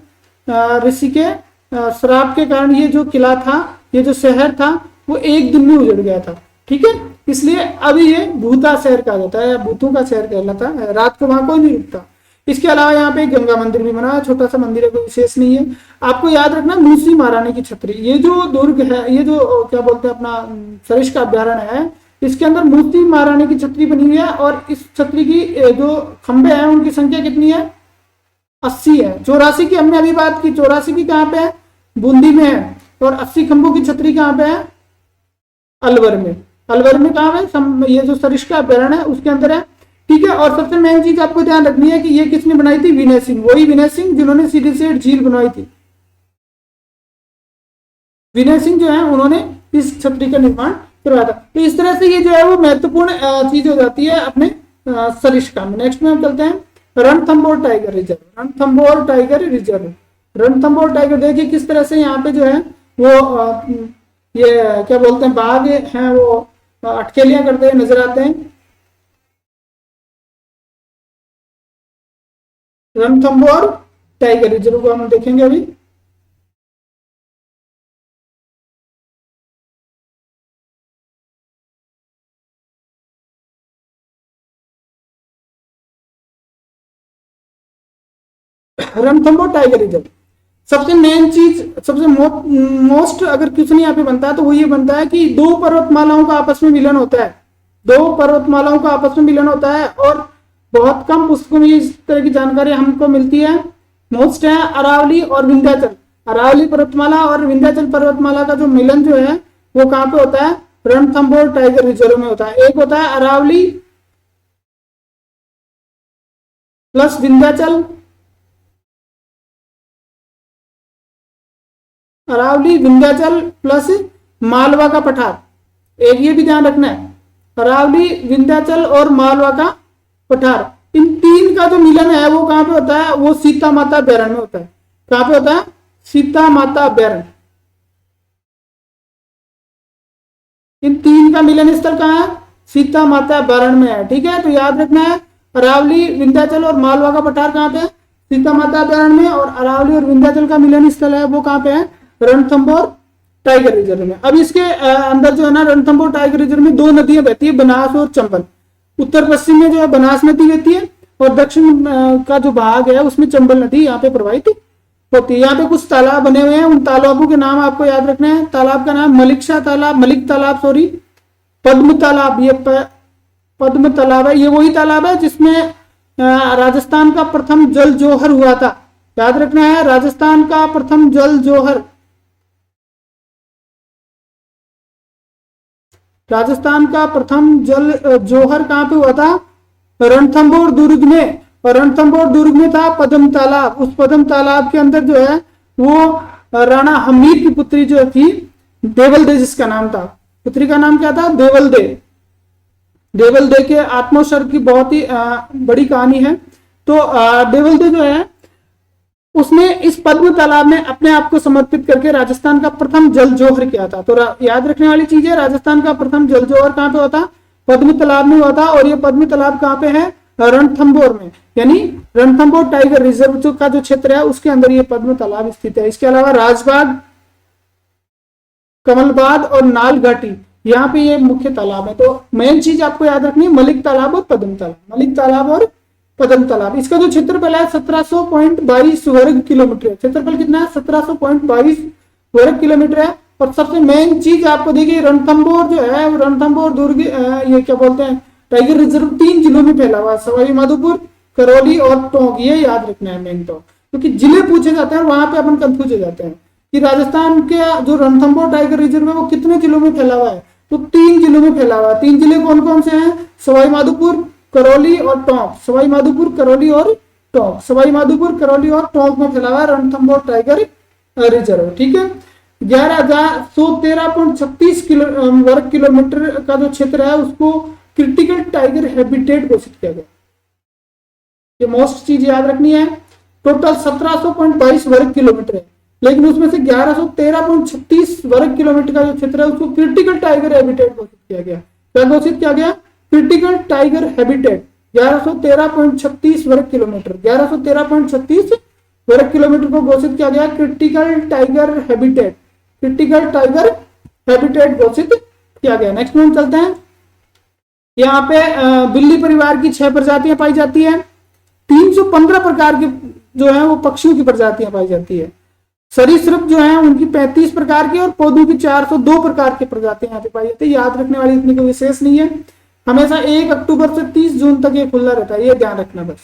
ऋषि के श्राप के कारण ये जो किला था, ये जो शहर था, वो एक दिन में उजड़ गया था। ठीक है, इसलिए अभी ये भूता शहर कहा जाता है, भूतों का शहर कहलाता है। रात को वहां कोई नहीं रुकता। इसके अलावा यहाँ पे गंगा मंदिर भी बना है, छोटा सा मंदिर है, कोई विशेष नहीं है। आपको याद रखना मूसी महारानी की छतरी, ये जो दुर्ग है, ये जो क्या बोलते हैं अपना सरिस्का अभ्यारण्य है, इसके अंदर मूसी महारानी की छतरी बनी हुई है। और इस छतरी की जो खंबे हैं उनकी संख्या कितनी है? 80 है। 84 की हमने अभी बात की, 84 की कहाँ पे है? बूंदी में है। और 80 खंभों की छतरी कहाँ पे है? अलवर में। अलवर में कहाँ है? ये जो सरिस्का अभ्यारण्य है उसके अंदर है। ठीक है, और सबसे मेन चीज आपको ध्यान रखनी है कि ये किसने बनाई थी? विनय सिंह। वही विनय सिंह जिन्होंने सीधी सेठ झील बनवाई थी। विनय सिंह जो है उन्होंने इस छतरी का निर्माण करवाया था। तो इस तरह से ये जो है वो महत्वपूर्ण चीज हो जाती है अपने सरिस्का में। नेक्स्ट में हम चलते हैं Ranthambore tiger reserve. Ranthambore tiger reserve, Ranthambore tiger देखिए किस तरह से यहाँ पे जो है वो ये क्या बोलते हैं बाघ हैं वो अटकेलियां करते हुए नजर आते हैं। रणथंभौर टाइगर रिजर्व को हम देखेंगे अभी। रणथंभौर टाइगर रिजर्व, सबसे मेन चीज, सबसे मोस्ट अगर क्वेश्चन यहाँ पे बनता है तो वो ये बनता है कि दो पर्वतमालाओं का आपस में मिलन होता है। दो पर्वतमालाओं का आपस में मिलन होता है और बहुत कम पुस्तकों में इस तरह की जानकारी हमको मिलती है। मोस्ट है अरावली और विंध्याचल। अरावली पर्वतमाला और विंध्याचल पर्वतमाला का जो मिलन जो है वो कहाँ पे होता है? रणथंभौर टाइगर रिजर्व में होता है। एक होता है अरावली प्लस विंध्याचल, अरावली विंध्याचल प्लस मालवा का पठार। एक ये भी ध्यान रखना है, अरावली विंध्याचल और मालवा का पठार, इन तीन का जो मिलन है वो कहां पे होता है? वो सीता माता अभ्यारण्य में होता है। कहां पे होता है? सीता माता अभ्यारण्य। इन तीन का मिलन स्थल कहां है? सीता माता अभ्यारण्य में है। ठीक है, तो याद रखना है अरावली विंध्याचल और मालवा का पठार कहां पे है? सीता माता अभ्यारण्य में। और अरावली और विंध्याचल का मिलन स्थल है वो कहां पे है? रणथंभौर टाइगर रिजर्व में। अब इसके अंदर जो है ना रणथंभौर टाइगर रिजर्व में दो नदियां बहती है, बनास और चंबल। उत्तर पश्चिम में जो है बनास नदी बहती है और दक्षिण का जो भाग है उसमें चंबल नदी यहाँ पे प्रवाहित होती है। यहाँ पे कुछ तालाब बने हुए हैं, उन तालाबों के नाम आपको याद रखना है। तालाब का नाम मलिक तालाब, सॉरी पद्म तालाब। ये पद्म तालाब है, ये वही तालाब है जिसमें राजस्थान का प्रथम जल जोहर हुआ था। याद रखना है, राजस्थान का प्रथम जल जोहर, राजस्थान का प्रथम जल जोहर कहां पे हुआ था? रणथंभौर दुर्ग में। और रणथंभौर दुर्ग में था पद्म तालाब। उस पद्म तालाब के अंदर जो है वो राणा हमीर की पुत्री जो थी देवलदे, जिसका नाम था, पुत्री का नाम क्या था? देवलदे। देवलदे के आत्मोत्सर्ग की बहुत ही बड़ी कहानी है। तो देवलदे जो है उसने इस पद्म तालाब में अपने आप को समर्पित करके राजस्थान का प्रथम जल जोहर किया था। तो याद रखने वाली चीज है, राजस्थान का प्रथम जल जोहर कहां पे होता? पद्म तालाब में हुआ था। और ये पद्म तालाब कहां पे है? रणथंभौर में, यानी रणथंभौर टाइगर रिजर्व का जो क्षेत्र है उसके अंदर ये पद्म तालाब स्थित है। इसके अलावा राजबाग, कमलबाग और नाल घाटी, यहाँ पे ये मुख्य तालाब है। तो मेन चीज आपको याद रखनी है मलिक तालाब और पद्म तालाब, मलिक तालाब और पद्म तालाब। इसका जो क्षेत्रफल है 1700.22 वर्ग किलोमीटर है। क्षेत्रफल कितना है? 1700.22 वर्ग किलोमीटर है। और सबसे मेन चीज आपको देखिए रणथंभौर जो है, रणथंभौर दुर्ग, ये क्या बोलते हैं टाइगर रिजर्व 3 जिलों में फैला हुआ है, सवाई माधोपुर, करौली और टोंक। ये याद रखना है मेन तो, क्योंकि जिले पूछे जाते हैं और वहां पे अपन कंफ्यूज हो जाते हैं कि राजस्थान के जो रणथंभौर टाइगर रिजर्व है वो कितने जिलों में फैला हुआ है? तो 3 जिलों में फैला हुआ है। 3 जिले कौन कौन से हैं? सवाई माधोपुर, करौली और टोंक। सवाई माधोपुर, करौली और टोंक, सवाई माधोपुर, करौली और टोंक में फैला हुआ है रणथंभौर टाइगर रिजर्व। ठीक है, 11,113.36 वर्ग किलोमीटर का जो क्षेत्र है उसको क्रिटिकल टाइगर हैबिटेट घोषित किया गया। ये मोस्ट चीज याद रखनी है। टोटल 1700.22 वर्ग किलोमीटर है, लेकिन उसमें से 1113.36 वर्ग किलोमीटर का जो क्षेत्र है उसको क्रिटिकल टाइगर हैबिटेट घोषित किया गया। क्या घोषित किया गया? Critical tiger habitat. 1113.36 वर्ग किलोमीटर, 1113.36 वर्ग किलोमीटर को घोषित किया गया critical tiger habitat, critical tiger habitat घोषित किया गया। नेक्स्ट में हम चलते हैं। यहाँ पे बिल्ली परिवार की 6 प्रजातियां पाई जाती है। 315 प्रकार की जो है वो पक्षियों की प्रजातियां पाई जाती है। सरीसृप जो है उनकी 35 प्रकार की और पौधों की 402 प्रकार की प्रजातियां यहाँ पे पाई जाती है। याद रखने वाली इतनी कोई विशेष नहीं है। हमेशा 1 अक्टूबर से 30 जून तक ये खुला रहता है, ये ध्यान रखना बस,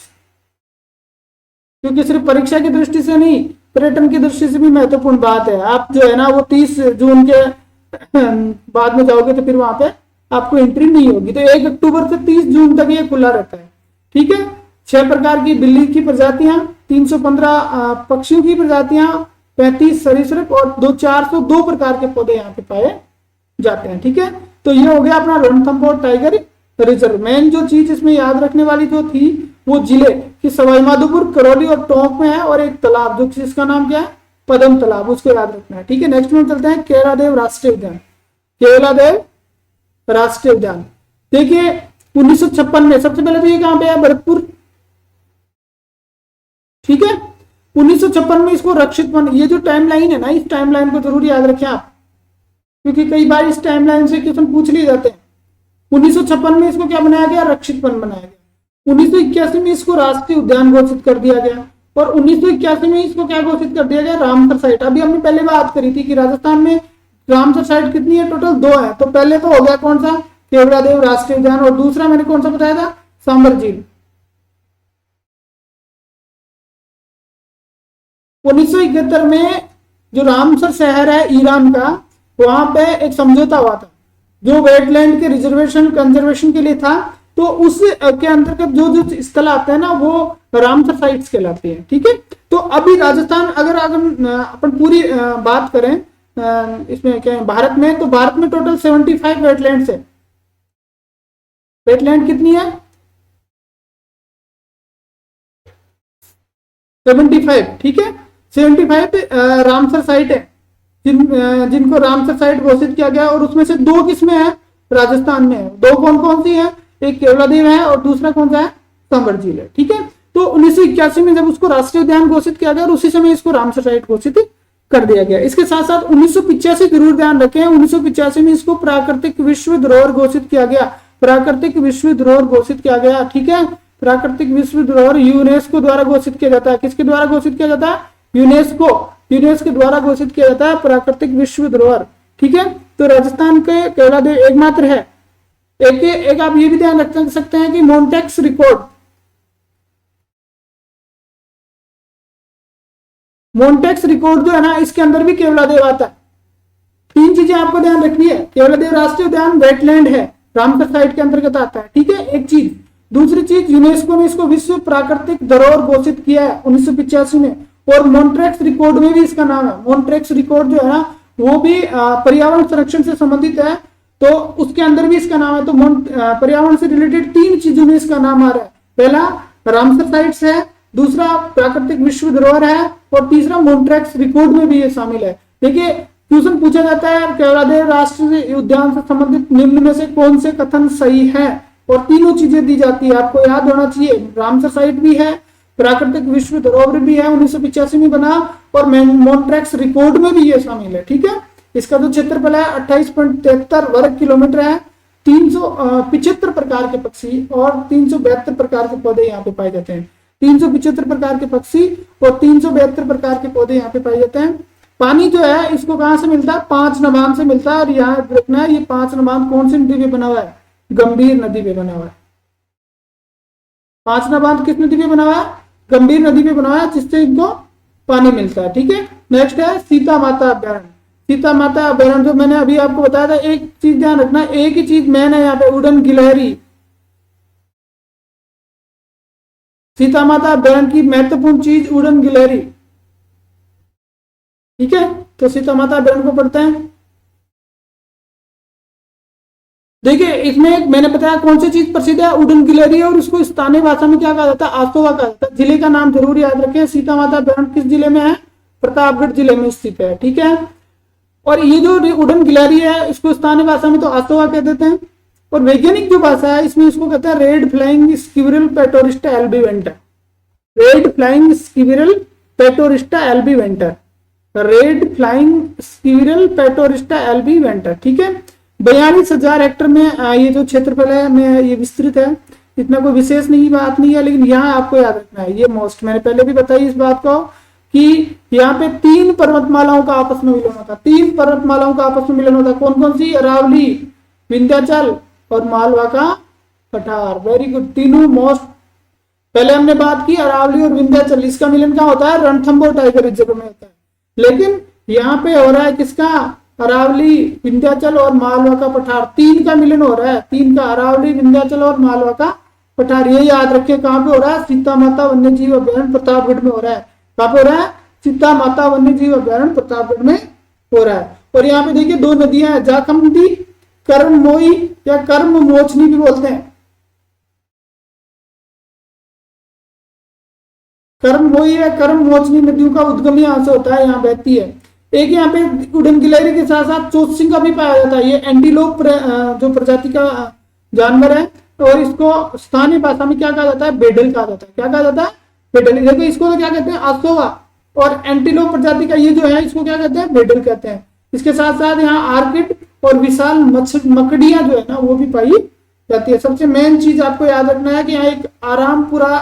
क्योंकि सिर्फ परीक्षा की दृष्टि से नहीं, पर्यटन की दृष्टि से भी महत्वपूर्ण बात है। आप जो है ना वो 30 जून के बाद में जाओगे तो फिर वहां पे आपको एंट्री नहीं होगी। तो 1 अक्टूबर से 30 जून तक ये खुला रहता है। ठीक है, 6 प्रकार की बिल्ली की प्रजातियां, 315 पक्षियों की प्रजातियां, 35 सरीसृप और 402 प्रकार के पौधे यहाँ पे पाए जाते हैं। ठीक है, तो ये हो गया अपना रणथंभौर टाइगर रिजर्व। मेन जो चीज इसमें याद रखने वाली जो थी वो जिले कि सवाई माधोपुर, करौली और टोंक में है, और एक तालाब जो जिसका नाम क्या है, पदम तालाब, उसको याद रखना है। ठीक है, नेक्स्ट में चलते हैं केवलादेव राष्ट्रीय उद्यान। केवलादेव राष्ट्रीय उद्यान देखिए 1956 में सबसे पहले तो ये कहां पे है, भरतपुर। ठीक है, 1956 में इसको रक्षित वन, ये जो टाइमलाइन है ना, इस टाइमलाइन को जरूर याद रखें आप, क्योंकि कई बार इस टाइमलाइन से क्वेश्चन पूछ लिए जाते हैं। 1956 में इसको क्या बनाया गया, रक्षित वन बनाया गया। 1981 में इसको राष्ट्रीय उद्यान घोषित कर दिया गया, और 1981 में इसको क्या घोषित कर दिया गया, रामसर साइट। अभी हमने पहले बात करी थी कि राजस्थान में रामसर साइट कितनी है, टोटल 2 है। तो पहले तो हो गया कौन सा, केवलादेव राष्ट्रीय उद्यान, और दूसरा मैंने कौन सा बताया था, सांबर झील। 1971 में जो रामसर शहर है ईरान का, वहां पे एक समझौता हुआ था जो वेटलैंड के रिजर्वेशन कंजर्वेशन के लिए था। तो उस के अंतर्गत जो जो स्थल आते हैं ना वो रामसर साइट्स कहलाते हैं। ठीक है, तो अभी राजस्थान अगर अपन पूरी बात करें इसमें क्या है, भारत में, तो भारत में टोटल 75 वेटलैंड्स है। वेटलैंड कितनी है, 75। ठीक है, 75 रामसर साइट है जिनको रामसर साइट घोषित किया गया, और उसमें से 2 किसमें है, राजस्थान में है। 2 कौन कौन सी है, एक केवलादेव है और दूसरा कौन सा है, सांबर झील है। ठीक है, तो 1981 में जब उसको राष्ट्रीय उद्यान घोषित किया गया और उसी समय इसको रामसर साइट घोषित कर दिया गया। इसके साथ साथ 1985 जरूर ध्यान रखें, 1985 में इसको प्राकृतिक विश्व धरोहर घोषित किया गया, प्राकृतिक विश्व धरोहर घोषित किया गया। ठीक है, प्राकृतिक विश्व धरोहर यूनेस्को द्वारा घोषित किया जाता है। किसके द्वारा घोषित किया जाता है, यूनेस्को द्वारा घोषित किया जाता है प्राकृतिक विश्व धरोहर। ठीक है, तो राजस्थान के केवलादेव एकमात्र है। एक आप ये भी ध्यान रख सकते हैं कि मोन्टेक्स रिकॉर्ड, मोन्टेक्स रिकॉर्ड जो है ना, इसके अंदर भी केवलादेव आता है। 3 चीजें आपको ध्यान रखनी है, केवलादेव राष्ट्रीय उद्यान वेटलैंड है, रामसर साइट के अंतर्गत आता है। ठीक है, एक चीज। दूसरी चीज, यूनेस्को ने इसको विश्व प्राकृतिक धरोहर घोषित किया है 1985 में, और मॉन्ट्रेक्स रिकॉर्ड में भी इसका नाम है। मॉन्ट्रेक्स रिकॉर्ड जो है ना वो भी पर्यावरण संरक्षण से संबंधित है, तो उसके अंदर भी इसका नाम है। तो पर्यावरण से रिलेटेड 3 चीजों में इसका नाम आ रहा है। पहला रामसर साइट्स है, दूसरा प्राकृतिक विश्व धरोहर है, और तीसरा मॉन्ट्रेक्स रिकॉर्ड में भी ये शामिल है। देखिए क्वेश्चन पूछा जाता है केवलादेव राष्ट्रीय उद्यान से संबंधित निम्न में से कौन से कथन सही है, और तीनों चीजें दी जाती है, आपको याद होना चाहिए। रामसर साइट भी है, प्राकृतिक विश्व धरोहर भी है, 1985 में बना, और मॉन्ट्रेक्स रिकॉर्ड में भी ये शामिल है। ठीक है, इसका जो क्षेत्रफल है 28.73 वर्ग किलोमीटर है। 375 प्रकार के पक्षी और 372 प्रकार के पौधे यहाँ पे पाए जाते हैं। 375 प्रकार के पक्षी और 372 प्रकार के पौधे यहाँ पे पाए जाते हैं। पानी जो है इसको कहां से मिलता है, 5 नबान से मिलता है, और यहाँ रखना है ये 5 नबान कौन सी नदी पे बना हुआ है, गंभीर नदी पे बना हुआ है। 5 नबान किस नदी पे बना हुआ है, गंभीर नदी पे बना हुआ है, जिससे इनको पानी मिलता है। ठीक है, नेक्स्ट है सीता माता अभ्यारण्य। सीता माता अभ्यारण्य जो मैंने अभी आपको बताया था, एक चीज ध्यान रखना, एक ही चीज मैंने यहाँ पे उड़न गिलहरी, सीता माता अभ्यारण्य की महत्वपूर्ण चीज उड़न गिलहरी। ठीक है, तो सीता माता अभ्यारण्य को पढ़ते हैं। देखिए इसमें मैंने बताया कौन सी चीज प्रसिद्ध है, उड़न गिलहरी, और उसको स्थानीय भाषा में क्या कहा जाता है, आसोवा कहा जाता है। जिले का नाम जरूर याद रखें। सीता माता अभ्यारण्य किस जिले में है, प्रतापगढ़ जिले में स्थित है। ठीक है, और ये जो उड़न गिलहरी है इसको स्थानीय भाषा में तो आसोवा कह देते हैं, और वैज्ञानिक जो भाषा है इसमें इसको कहते हैं red flying squirrel Petaurista albiventer. Red flying squirrel Petaurista albiventer, red flying squirrel Petaurista albiventer. ठीक है, 42,000 हेक्टेयर में ये जो क्षेत्रफल है में ये विस्तृत है। इतना कोई विशेष नहीं बात नहीं है, लेकिन यहाँ आपको याद रखना है ये मोस्ट, मैंने पहले भी बताई इस बात को कि यहाँ पे 3 पर्वतमालाओं का आपस में मिलन होता, 3 पर्वतमालाओं का आपस में मिलन होता। कौन कौन सी, अरावली, विंध्याचल और मालवा का पठार। वेरी गुड, तीनों मोस्ट। पहले हमने बात की अरावली और विंध्याचल, इसका मिलन क्या होता है, रणथंभौर टाइगर रिजर्व में होता है। लेकिन यहाँ पे हो रहा है किसका, अरावली, विंध्याचल और मालवा का पठार, 3 का मिलन हो रहा है। 3 का, अरावली, विंध्याचल और मालवा का पठार। ये याद रखिए कहाँ पे हो रहा है, सीता माता वन्य जीव अभ्यारण्य प्रतापगढ़ में हो रहा है। कहाँ पे हो रहा है, सीता माता वन्य जीव अभ्यारण्य प्रतापगढ़ में हो रहा है। और यहाँ पे देखिए 2 नदियां हैं, जाखम नदी, कर्ममोई या कर्म मोचनी भी बोलते हैं। कर्ममोई या कर्म मोचनी नदियों का उद्गम यहाँ से होता है, यहाँ बहती है। एक यहाँ पे उड़न गिलहरी के साथ साथ चोत्सिंग का भी पाया जाता है। ये एंटीलोप जो प्रजाति का जानवर है, और इसको स्थानीय भाषा में क्या कहा जाता है, बेडल कहा जाता है। क्या कहा जाता है, बेडल। देखो इसको तो क्या कहते हैं, आसोवा, और एंटीलोप प्रजाति का ये जो है इसको क्या कहते हैं, बेडल कहते हैं। इसके साथ साथ यहाँ आर्किड और विशाल मकड़ियां जो है ना वो भी पाई जाती है। सबसे मेन चीज आपको याद रखना है कि यहाँ एक आरामपुरा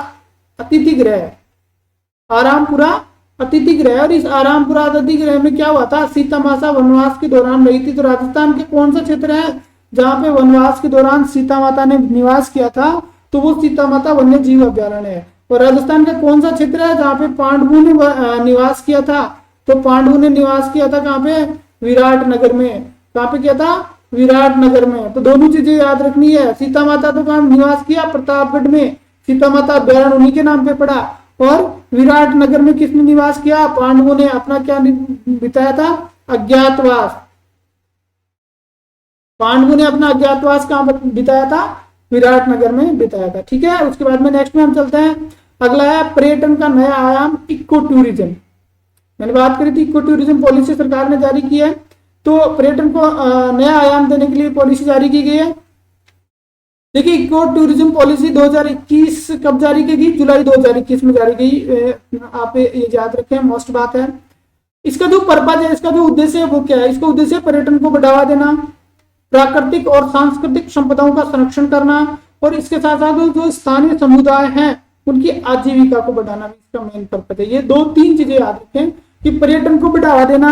अतिथि गृह है, आरामपुरा अतिथि गृह। और इस आरामपुरा अतिथि गृह में क्या हुआ था, सीता माता वनवास के दौरान रही थी। तो राजस्थान के कौन सा क्षेत्र है जहाँ पे वनवास के दौरान सीता माता ने निवास किया था, तो वो सीता माता वन्य जीव अभ्यारण्य है। और राजस्थान का कौन सा क्षेत्र है जहाँ पे पांडवों ने निवास किया था, तो पांडवों ने निवास किया था कहाँ पे, विराट नगर में। कहाँ पे किया था, विराट नगर में। तो दोनों चीजें याद रखनी है। सीता माता तो कहाँ निवास किया, प्रतापगढ़ में, सीता माता अभ्यारण्य उन्हीं के नाम पे पड़ा। और विराट नगर में किसने निवास किया, पांडवों ने अपना क्या बिताया था, अज्ञातवास। पांडवों ने अपना अज्ञातवास कहाँ बिताया था, विराट नगर में बिताया था। ठीक है, उसके बाद में नेक्स्ट में हम चलते हैं। अगला है पर्यटन का नया आयाम, इको टूरिज्म। मैंने बात करी थी इको टूरिज्म पॉलिसी सरकार ने जारी की है। तो पर्यटन को नया आयाम देने के लिए पॉलिसी जारी की गई है। देखिए इको टूरिज्म पॉलिसी 2021 कब जारी की गई, जुलाई 2021 में जारी की। आप ये याद रखें, मोस्ट बात है। इसका जो पर्पज है, इसका जो उद्देश्य है वो क्या है, इसका उद्देश्य पर्यटन को बढ़ावा देना, प्राकृतिक और सांस्कृतिक संपदाओं का संरक्षण करना, और इसके साथ साथ जो स्थानीय समुदाय हैं उनकी आजीविका को बढ़ाना भी इसका मेन पर्पज है। ये 2-3 चीजें याद रखें कि पर्यटन को बढ़ावा देना,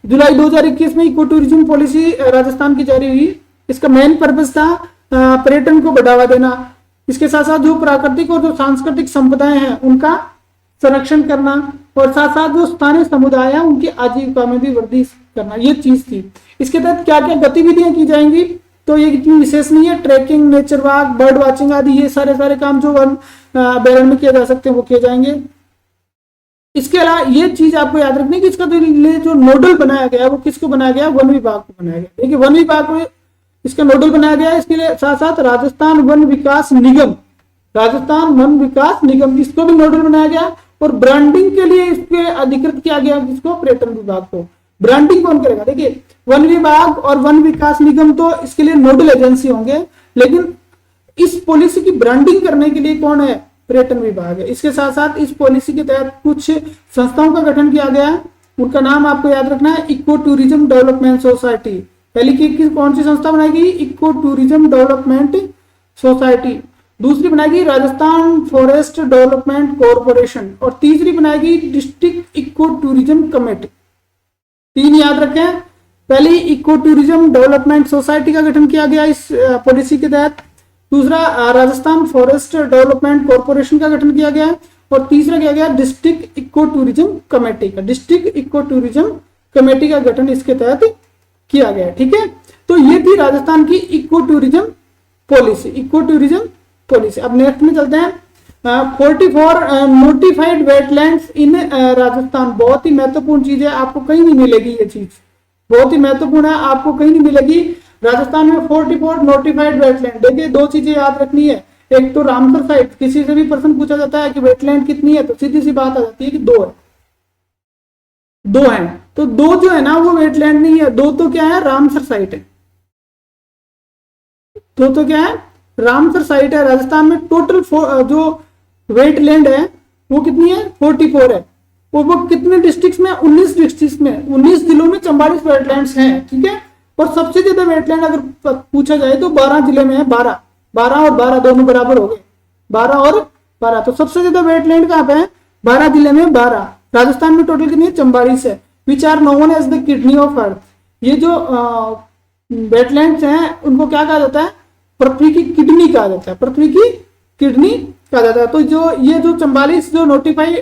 जुलाई 2021 में इको टूरिज्म पॉलिसी राजस्थान की जारी हुई। इसका मेन पर्पज था पर्यटन को बढ़ावा देना। इसके साथ साथ जो प्राकृतिक और जो सांस्कृतिक संपदाएं हैं उनका संरक्षण करना, और साथ साथ जो स्थानीय समुदाय है उनकी आजीविका में भी वृद्धि करना, ये चीज थी। इसके तहत क्या क्या गतिविधियां की जाएंगी, तो ये इतनी विशेष नहीं है। Trekking, nature walk, bird watching आदि ये सारे काम जो वन अभ्यारण्य में किए जा सकते हैं वो किए जाएंगे। इसके अलावा ये चीज आपको याद रखनी है कि इसका जो नोडल बनाया गया है वो किसको बनाया गया, वन विभाग को बनाया गया। देखिए वन विभाग को इसका नोडल बनाया गया है। इसके लिए साथ साथ राजस्थान वन विकास निगम, राजस्थान वन विकास निगम, इसको भी नोडल बनाया गया। और ब्रांडिंग के लिए इसके अधिकृत किया गया जिसको, पर्यटन विभाग को। ब्रांडिंग कौन करेगा, देखिए वन विभाग और वन विकास निगम तो इसके लिए नोडल एजेंसी होंगे, लेकिन इस पॉलिसी की ब्रांडिंग करने के लिए कौन है, पर्यटन विभाग है। इसके साथ साथ इस पॉलिसी के तहत कुछ संस्थाओं का गठन किया गया है। उनका नाम आपको याद रखना है, इको टूरिज्म डेवलपमेंट सोसाइटी। पहली की कौन सी संस्था बनाएगी, इको टूरिज्म डेवलपमेंट सोसाइटी। दूसरी बनाएगी राजस्थान फॉरेस्ट डेवलपमेंट कॉरपोरेशन, और तीसरी बनाएगी डिस्ट्रिक्ट इको टूरिज्म कमेटी। 3 याद रखें। पहली इको टूरिज्म डेवलपमेंट सोसाइटी का गठन किया गया इस पॉलिसी के तहत। दूसरा राजस्थान फॉरेस्ट डेवलपमेंट कॉरपोरेशन का गठन किया गया, और तीसरा किया गया डिस्ट्रिक्ट इको टूरिज्म कमेटी का। डिस्ट्रिक्ट इको टूरिज्म कमेटी का गठन इसके तहत किया गया। ठीक है, तो ये थी राजस्थान की eco tourism policy, eco tourism policy. अब नेक्स्ट में चलते हैं। 44 नोटिफाइड वेटलैंड्स इन राजस्थान। बहुत ही महत्वपूर्ण चीज है, आपको कहीं नहीं मिलेगी ये चीज, बहुत ही महत्वपूर्ण है, आपको कहीं नहीं मिलेगी। राजस्थान में 44 नोटिफाइड वेटलैंड। देखिए दो चीजें याद रखनी है, एक तो रामसर साइट, किसी से भी प्रश्न पूछा जाता है कि वेटलैंड कितनी है तो सीधी सी बात आ जाती है कि 2 है, 2 है। तो 2 जो है ना वो वेटलैंड नहीं है, 2 तो क्या है, रामसर साइट है। 2 तो क्या है, रामसर साइट है। राजस्थान में टोटल जो वेटलैंड है वो कितनी है, 44 है। वो कितने डिस्ट्रिक्ट में, 19 डिस्ट्रिक्ट में, 19 जिलों में 44 वेटलैंड्स हैं, ठीक है। और सबसे ज्यादा वेटलैंड अगर पूछा जाए तो 12 जिले में है, 12 और 12 दोनों बराबर हो गए, 12 और 12। तो सबसे ज्यादा वेटलैंड कहाँ पे है, 12 जिले में 12। राजस्थान में टोटल कितनी है, 44 है। Which are known as the kidney of earth. ये जो वेटलैंड्स हैं उनको क्या कहा जाता है, पृथ्वी की किडनी कहा जाता है, पृथ्वी की किडनी कहा जाता है। तो जो ये जो 44 जो नोटिफाई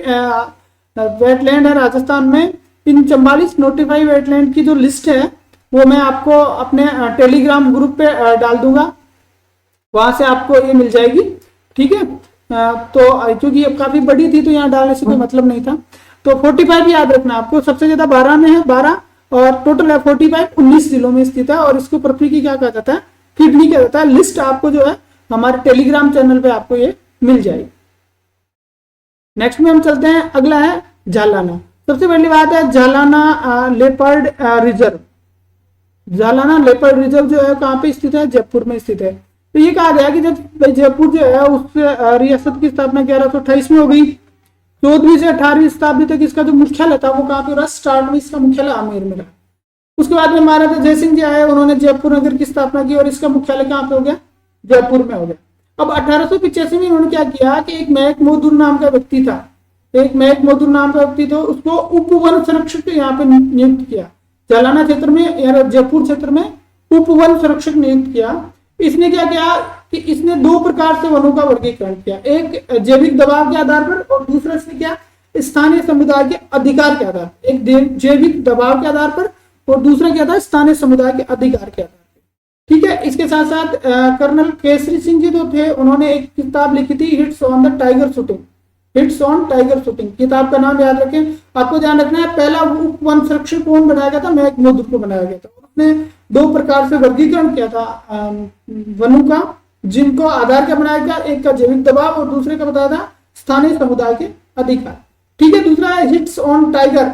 वेटलैंड है राजस्थान में, इन 44 नोटिफाई वेटलैंड की जो लिस्ट है वो मैं आपको अपने टेलीग्राम ग्रुप पे डाल दूंगा, वहां से आपको ये मिल जाएगी, ठीक है। तो क्योंकि अब काफी बड़ी थी तो यहाँ डालने से कोई मतलब नहीं था। तो 45 याद रखना आपको, सबसे ज्यादा 12 में है, 12 और टोटल है 45, 19 जिलों में स्थित है। और इसको पृथ्वी की क्या कहा जाता है, किडनी कहा जाता है। लिस्ट आपको जो है हमारे टेलीग्राम चैनल पे आपको ये मिल जाएगी। नेक्स्ट में हम चलते हैं, अगला है जालाना। सबसे पहली बात है जालाना लेपर्ड रिजर्व। जालाना लेपर्ड रिजर्व जो है कहाँ पे स्थित है, जयपुर में स्थित है। तो ये कहा गया कि जब जयपुर जो है उस रियासत की स्थापना 1128 में हो गई। 14वीं से 18वीं शताब्दी तक इसका जो मुख्यालय था वो कहाँ पे रहा, स्टार्ट में इसका मुख्यालय आमेर में रहा। उसके बाद में महाराजा जयसिंह जी आए, उन्होंने जयपुर नगर की स्थापना की और इसका मुख्यालय कहाँ पे हो गया, जयपुर में हो गया। अब 1885 में उन्होंने क्या किया कि एक महक मोदूर नाम का व्यक्ति था, एक महक मोदूर नाम का व्यक्ति था, उसको उप वन संरक्षक यहाँ पे नियुक्त किया। जालाना क्षेत्र में या जयपुर क्षेत्र में उप वन संरक्षक नियुक्त किया। इसने क्या किया कि इसने 2 प्रकार से वनों का वर्गीकरण किया, एक जैविक दबाव के आधार पर और दूसरा इसने क्या, स्थानीय समुदाय के अधिकार के आधार पर। एक जैविक दबाव के आधार पर और दूसरा क्या था, स्थानीय समुदाय के अधिकार के आधार पर, ठीक है। इसके साथ साथ कर्नल केसरी सिंह जी जो थे उन्होंने एक किताब लिखी थी, hits on the tiger shooting, hits on tiger shooting. किताब का नाम याद रखें, आपको ध्यान रखना है। पहला उप वन संरक्षक कौन बनाया गया था, महक मोदूर को बनाया गया था। उसने 2 प्रकार से वर्गीकरण किया था वनों का, जिनको आधार क्या बनाया गया, एक का जैविक दबाव और दूसरे का बताया था स्थानीय समुदाय के अधिकार, ठीक है। दूसरा है हिट्स ऑन टाइगर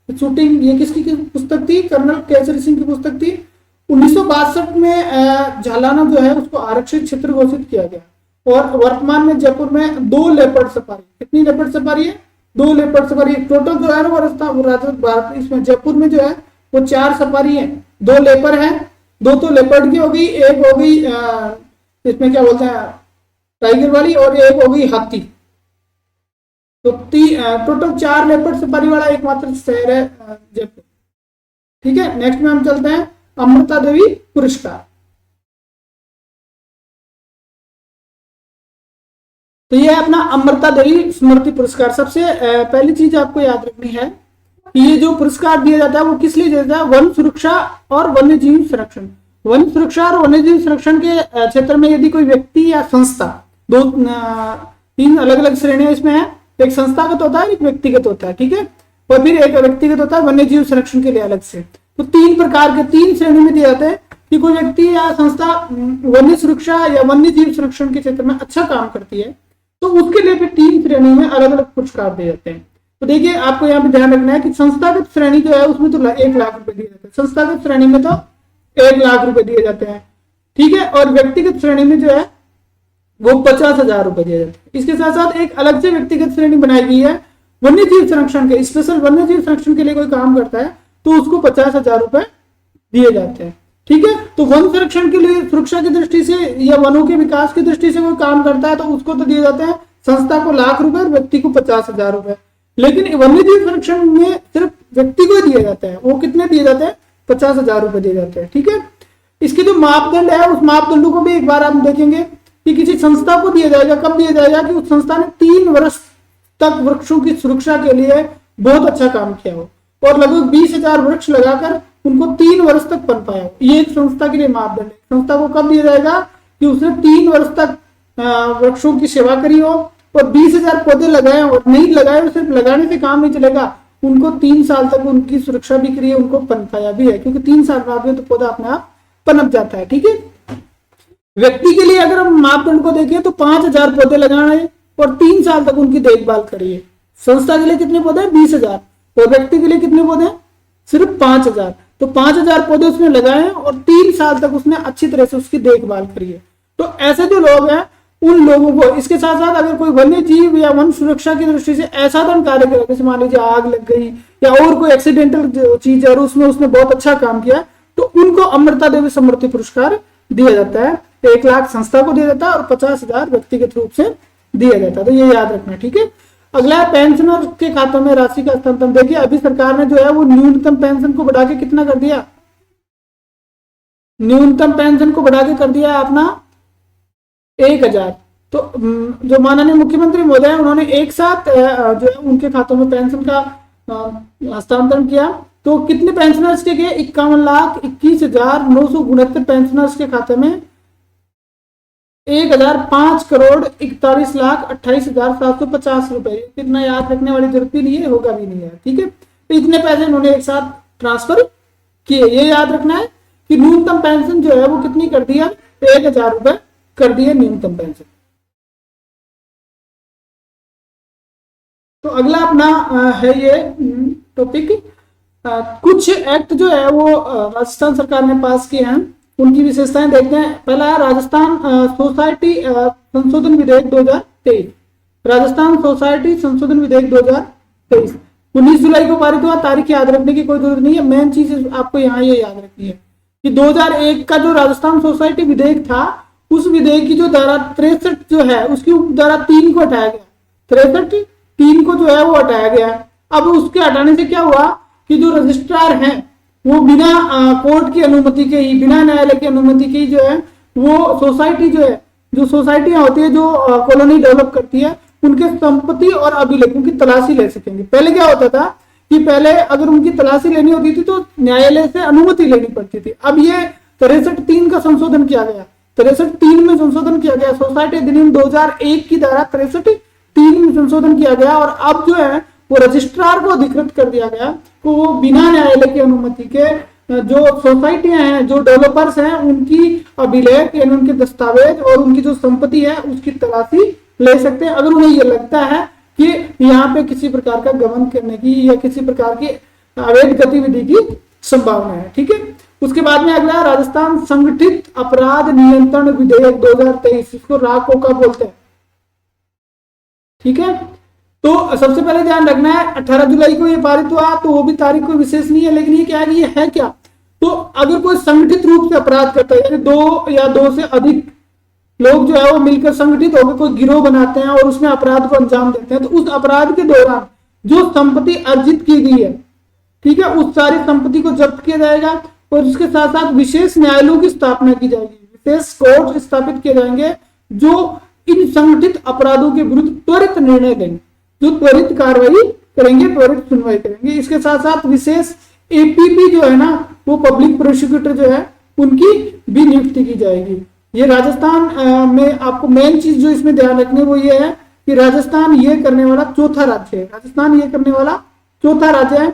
शूटिंग। ये किसकी पुस्तक थी, कर्नल केसरी सिंह की पुस्तक थी। 1962 में जालाना जो है उसको आरक्षित क्षेत्र घोषित किया गया और वर्तमान में जयपुर में 2 लेपर्ड सफारी, कितनी लेपर्ड सफारी है, 2 लेपर्ड सफारी। टोटल जो है वो इसमें जयपुर में जो है वो 4 सफारी है, 2 लेपर है, 2 तो लेपर्ड की हो गई, एक हो गई इसमें क्या बोलते हैं टाइगर वाली और एक हो गई हाथी। तो टोटल 4 लेपर्ड सफारी वाला एकमात्र शहर है जयपुर, ठीक है। नेक्स्ट में हम चलते हैं अमृता देवी पुरस्कार। तो ये है अपना अमृता देवी स्मृति पुरस्कार। सबसे पहली चीज आपको याद रखनी है कि ये जो पुरस्कार दिया जाता है वो किस लिए दिया जाता है, वन सुरक्षा और वन्य जीव संरक्षण। वन सुरक्षा और वन्य जीव संरक्षण के क्षेत्र में यदि कोई व्यक्ति या संस्था, 3 अलग अलग श्रेणियां इसमें है, एक संस्थागत होता है, एक व्यक्तिगत होता है, ठीक है। और फिर एक व्यक्तिगत होता है वन्य जीव संरक्षण के लिए अलग से। तो 3 प्रकार के 3 श्रेणी में दिए जाते हैं कि कोई व्यक्ति या संस्था वन्य सुरक्षा या वन्य जीव संरक्षण के क्षेत्र में अच्छा काम करती है तो उसके लिए फिर 3 श्रेणी में अलग अलग पुरस्कार दिए जाते हैं। तो देखिए आपको यहाँ पे ध्यान रखना है कि संस्थागत श्रेणी जो है उसमें तो 1 लाख रुपए दिए जाते हैं, संस्थागत श्रेणी में तो 1 लाख रुपए दिए जाते हैं, ठीक है। और व्यक्तिगत श्रेणी में जो है वो 50,000 रुपए दिए जाते हैं। इसके साथ साथ एक अलग से व्यक्तिगत श्रेणी बनाई गई है वन्य जीव संरक्षण के, स्पेशल वन्य जीव संरक्षण के लिए कोई काम करता है तो उसको 50,000 रुपए दिए जाते हैं, ठीक है। तो वन संरक्षण के लिए सुरक्षा की दृष्टि से या वनों के विकास की दृष्टि से कोई काम करता है तो उसको तो दिए जाते हैं संस्था को लाख रुपए और व्यक्ति को 50,000 रुपए। लेकिन वन्य जीव संरक्षण में सिर्फ व्यक्ति को दिए जाते हैं, वो कितने दिए जाते हैं, 50,000 रुपए दिए जाते हैं, ठीक है। इसके जो मापदंड है उस मापदंडों को भी एक बार हम देखेंगे कि किसी संस्था को दिया जाएगा, कब दिया जाएगा कि उस संस्था ने 3 वर्ष तक वृक्षों की सुरक्षा के लिए बहुत अच्छा काम किया हो और लगभग 20,000 वृक्ष लगाकर उनको 3 वर्ष तक बन पाया हो। ये एक संस्था के लिए मापदंड है। संस्था को कब दिया जाएगा कि उसने 3 वर्ष तक वृक्षों की सेवा करी हो और 20,000 पौधे लगाए और नहीं लगाए और सिर्फ लगाने से काम नहीं चलेगा, उनको 3 साल तक उनकी सुरक्षा भी करी है, उनको पनपाया भी है, क्योंकि 3 साल बाद में तो पौधा अपने आप पनप जाता है। ठीक है, व्यक्ति के लिए अगर हम मापदंड को देखें तो 5,000 पौधे लगाए और 3 साल तक उनकी देखभाल करिए। संस्था के लिए कितने पौधे हैं? 20,000। और व्यक्ति के लिए कितने पौधे हैं? सिर्फ 5,000। तो 5,000 पौधे उसने लगाए और 3 साल तक उसने अच्छी तरह से उसकी देखभाल करी है। तो ऐसे जो लोग हैं उन लोगों को, इसके साथ साथ अगर कोई वन्य जीव या वन सुरक्षा की दृष्टि से असाधारण कार्य करे, जैसे मान लीजिए आग लग गई या और कोई एक्सीडेंटल चीज है और उसमें उसने बहुत अच्छा काम किया, तो उनको अमृता देवी समृद्धि पुरस्कार दिया जाता है। 1 लाख संस्था को दिया जाता है और 50,000 व्यक्तिगत रूप से दिया जाता है। तो ये याद रखना। ठीक है, अगला है पेंशनर के खातों में राशि का हस्तांतरण। देखिए अभी सरकार ने जो है वो न्यूनतम पेंशन को बढ़ा के कितना कर दिया? न्यूनतम पेंशन को बढ़ा के कर दिया अपना 1,000। तो जो माननीय मुख्यमंत्री महोदय उन्होंने एक साथ जो है उनके खातों में पेंशन का हस्तांतरण किया। तो कितने पेंशनर्स के गए? 51,21,969 पेंशनर्स के खाते में 1,05,41,28,28,750 रुपए। कितना याद रखने वाली जरूरत भी नहीं है, होगा भी नहीं है। ठीक है, तो इतने पैसे उन्होंने एक साथ ट्रांसफर किए। ये याद रखना है कि न्यूनतम पेंशन जो है वो कितनी कर दी है? 1,000 रुपए कर दिए न्यूनतम पेंशन। तो अगला अपना है ये टॉपिक, कुछ एक्ट जो है वो राजस्थान सरकार ने पास किए हैं, उनकी विशेषताएं देखते हैं। पहला है राजस्थान सोसाइटी संशोधन विधेयक 2023। राजस्थान सोसाइटी संशोधन विधेयक 2023 19 जुलाई को पारित हुआ। तारीख याद रखने की कोई जरूरत नहीं है, मेन चीज आपको यहाँ ये याद रखनी है कि 2001 का जो राजस्थान सोसाइटी विधेयक था, उस विधेयक की जो धारा 63 जो है उसकी धारा 3 को हटाया गया। 63(3) को जो है वो हटाया गया। अब उसके हटाने से क्या हुआ कि जो रजिस्ट्रार हैं वो बिना कोर्ट की अनुमति के ही, बिना न्यायालय की अनुमति के ही जो है वो सोसाइटी जो है, जो सोसाइटियां होती है जो कॉलोनी डेवलप करती है, उनके संपत्ति और अभिलेखों की तलाशी ले सकेंगे। पहले क्या होता था कि पहले अगर उनकी तलाशी लेनी होती थी तो न्यायालय से अनुमति लेनी पड़ती थी। अब ये 63(3) का संशोधन किया गया। 63(3) में संशोधन किया गया। सोसाइटी अधिनियम 2001 की धारा 63(3) में संशोधन किया गया और अब जो है वो रजिस्ट्रार को अधिकृत कर दिया गया तो वो बिना न्यायालय की अनुमति के जो सोसाइटियां हैं, जो डेवलपर्स हैं, उनकी अभिलेख यानी उनके दस्तावेज और उनकी जो संपत्ति है उसकी तलाशी ले सकते हैं, अगर उन्हें ये लगता है कि यहाँ पे किसी प्रकार का गबन करने की या किसी प्रकार की अवैध गतिविधि की संभावना है। ठीक है, उसके बाद में अगला राजस्थान संगठित अपराध नियंत्रण विधेयक 2023, इसको राकोका बोलते हैं। ठीक है, तो सबसे पहले ध्यान रखना है 18 जुलाई को ये पारित हुआ, तो वो भी तारीख कोई विशेष नहीं है, लेकिन ये क्या है, ये है क्या, तो अगर कोई संगठित रूप से अपराध करता है, यानी 2 या 2 से अधिक लोग जो है वो मिलकर संगठित होकर कोई गिरोह बनाते हैं और उसमें अपराध को अंजाम देते हैं, तो उस अपराध के दौरान जो संपत्ति अर्जित की गई है, ठीक है, उस सारी संपत्ति को जब्त किया जाएगा और उसके साथ साथ विशेष न्यायालयों की स्थापना की जाएगी, विशेष कोर्ट स्थापित किए जाएंगे जो इन संगठित अपराधों के विरुद्ध त्वरित निर्णय देंगे, जो त्वरित कार्रवाई करेंगे, त्वरित सुनवाई करेंगे। इसके साथ साथ विशेष एपीपी जो है ना, वो पब्लिक प्रोसिक्यूटर जो है उनकी भी नियुक्ति की जाएगी। ये राजस्थान में आपको मेन चीज जो इसमें ध्यान रखनी वो ये है कि राजस्थान ये करने वाला चौथा राज्य है। राजस्थान ये करने वाला चौथा राज्य है,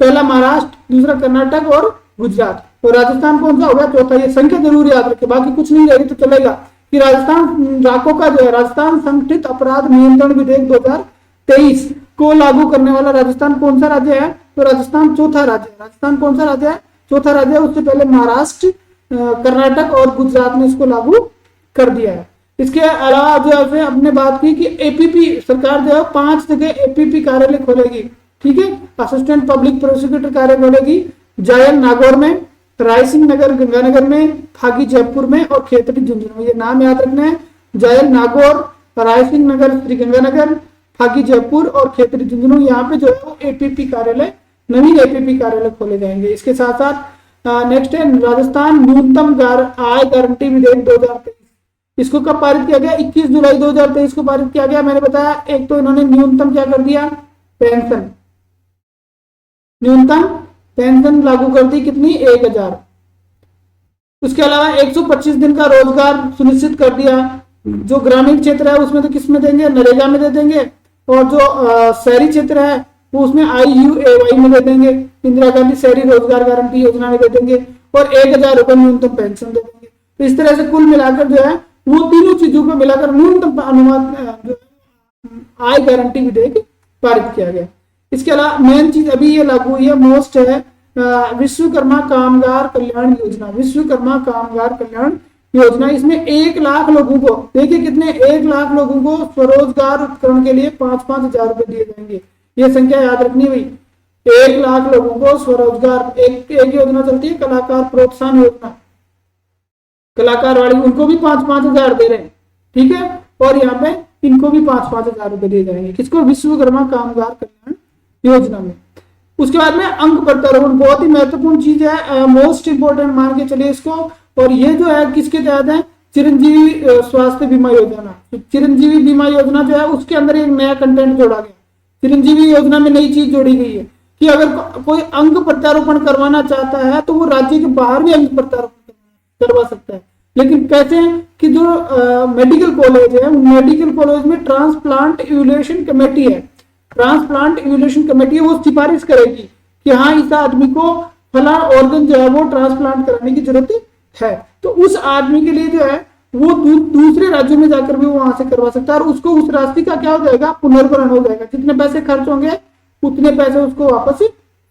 पहला महाराष्ट्र, दूसरा कर्नाटक और गुजरात, और राजस्थान कौन सा होगा, चौथा। ये संख्या जरूर याद रखे, बाकी कुछ नहीं रहेगी तो चलेगा कि राजस्थान राकोका जो है, राजस्थान संगठित अपराध नियंत्रण विधेयक 2023 को लागू करने वाला राजस्थान कौन सा राज्य है, तो राजस्थान चौथा राज्य है। राजस्थान कौन सा राज्य है, चौथा राज्य है। उससे पहले महाराष्ट्र, कर्नाटक और गुजरात ने इसको लागू कर दिया है। इसके अलावा जो है अपने बात की कि एपीपी सरकार जो है 5 जगह एपीपी कार्यालय खोलेगी। ठीक है, असिस्टेंट पब्लिक प्रोसिक्यूटर कार्यालय खोलेगी जायल नागौर में, रायसिंह नगर गंगानगर में, फागी जयपुर में और खेतड़ी झुंझुनू में। ये नाम याद रखना है, जायल नागौर, रायसिंह नगर श्री गंगानगर, फागी जयपुर और खेतड़ी झुंझुनू। यहाँ पे जो है वो एपीपी कार्यालय, नवीन एपीपी कार्यालय खोले जाएंगे। इसके साथ साथ नेक्स्ट है राजस्थान न्यूनतम आय गारंटी विधेयक 2023। इसको कब पारित किया गया, 21 जुलाई 2023 को पारित किया गया। मैंने बताया एक तो इन्होंने न्यूनतम क्या कर दिया, पेंशन, न्यूनतम पेंशन लागू कर दी, कितनी, 1,000। उसके अलावा 125 दिन का रोजगार सुनिश्चित कर दिया, जो ग्रामीण क्षेत्र है उसमें तो किस में देंगे, नरेगा में दे देंगे, और जो शहरी क्षेत्र है वो उसमें IUAY में दे देंगे, इंदिरा गांधी शहरी रोजगार गारंटी योजना में दे देंगे, और 1,000 रुपए न्यूनतम पेंशन दे देंगे। तो इस तरह से कुल मिलाकर जो है वो तीनों चीजों को मिलाकर न्यूनतम अनुमान जो आय गारंटी विधेयक पारित किया गया। इसके अलावा मेन चीज अभी ये लागू हुई है, मोस्ट है विश्वकर्मा कामगार कल्याण योजना। विश्वकर्मा कामगार कल्याण योजना, इसमें 1 लाख लोगों को, देखिए कितने, 1 लाख लोगों को स्वरोजगार उपकरण के लिए 5-5 हजार रुपए दिए जाएंगे। ये संख्या याद रखनी है भाई, 1 लाख लोगों को स्वरोजगार, एक योजना चलती है कलाकार प्रोत्साहन योजना, कलाकार वाली, उनको भी 5-5 हजार दे रहे हैं, ठीक है, और यहाँ पे इनको भी 5-5 हजार रुपए दिए जाएंगे। किसको, विश्वकर्मा कामगार कल्याण योजना में। उसके बाद में अंग प्रत्यारोपण, बहुत ही महत्वपूर्ण चीज है, मोस्ट इंपोर्टेंट मान के चलिए इसको, और ये जो है किसके तहत है, चिरंजीवी स्वास्थ्य बीमा योजना। तो चिरंजीवी बीमा योजना जो है उसके अंदर एक नया कंटेंट जोड़ा गया। चिरंजीवी योजना में नई चीज जोड़ी गई है कि अगर कोई अंग प्रत्यारोपण करवाना चाहता है तो वो राज्य के बाहर भी अंग प्रत्यारोपण करवा सकता है। लेकिन कैसे, कि जो मेडिकल कॉलेज है, मेडिकल कॉलेज में ट्रांसप्लांट इवैल्यूएशन कमेटी है, ट्रांसप्लांट इवैल्यूएशन कमेटी वो सिफारिश करेगी कि हाँ इस आदमी को फला ऑर्गन जो है वो ट्रांसप्लांट कराने की जरूरत है, तो उस आदमी के लिए जो है वो दूसरे राज्यों में जाकर भी वो वहां से करवा सकता है, और उसको उस राशि का क्या हो जाएगा, पुनर्भरण हो जाएगा। जितने पैसे खर्च होंगे उतने पैसे उसको वापस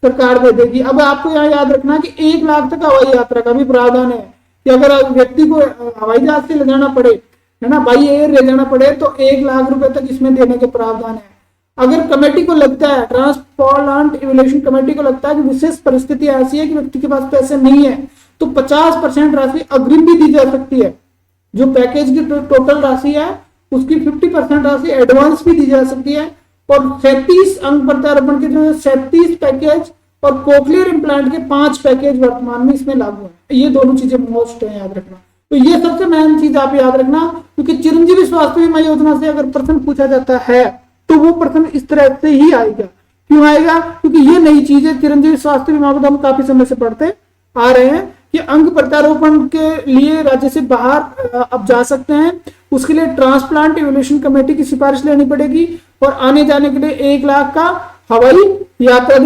सरकार दे देगी। अब आपको यहाँ याद रखना कि 1 लाख तक हवाई यात्रा का भी प्रावधान है कि अगर व्यक्ति को हवाई जहाज से ले जाना पड़े, है ना, बाई एयर ले जाना पड़े, तो 1 लाख रुपए तक इसमें देने के प्रावधान है। अगर कमेटी को लगता है, ट्रांसप्लांट इवैल्यूएशन कमेटी को लगता है कि विशेष परिस्थिति ऐसी है कि व्यक्ति के पास पैसे नहीं है, तो 50% राशि अग्रिम भी दी जा सकती है। जो पैकेज की टोटल राशि है उसकी 50% राशि एडवांस भी दी जा सकती है। और 37 अंग प्रत्यारोपण के जो 37 पैकेज और कोक्लियर इम्प्लांट के 5 पैकेज वर्तमान में इसमें लागू है। ये दोनों चीजें मोस्ट है, याद रखना। तो ये सबसे मेन चीज आप याद रखना, क्योंकि चिरंजीवी स्वास्थ्य बीमा योजना से अगर प्रश्न पूछा जाता है तो वो प्रश्न इस तरह से ही आएगा। क्यों आएगा, क्योंकि ये नई चीज है। चिरंजीवी स्वास्थ्य बीमा को हम काफी समय से पढ़ते आ रहे हैं कि अंग प्रत्यारोपण के लिए राज्य से बाहर अब जा सकते हैं, उसके लिए ट्रांसप्लांट इवैल्यूएशन कमेटी की सिफारिश लेनी पड़ेगी, और आने जाने के लिए 1 लाख का हवाई यात्रा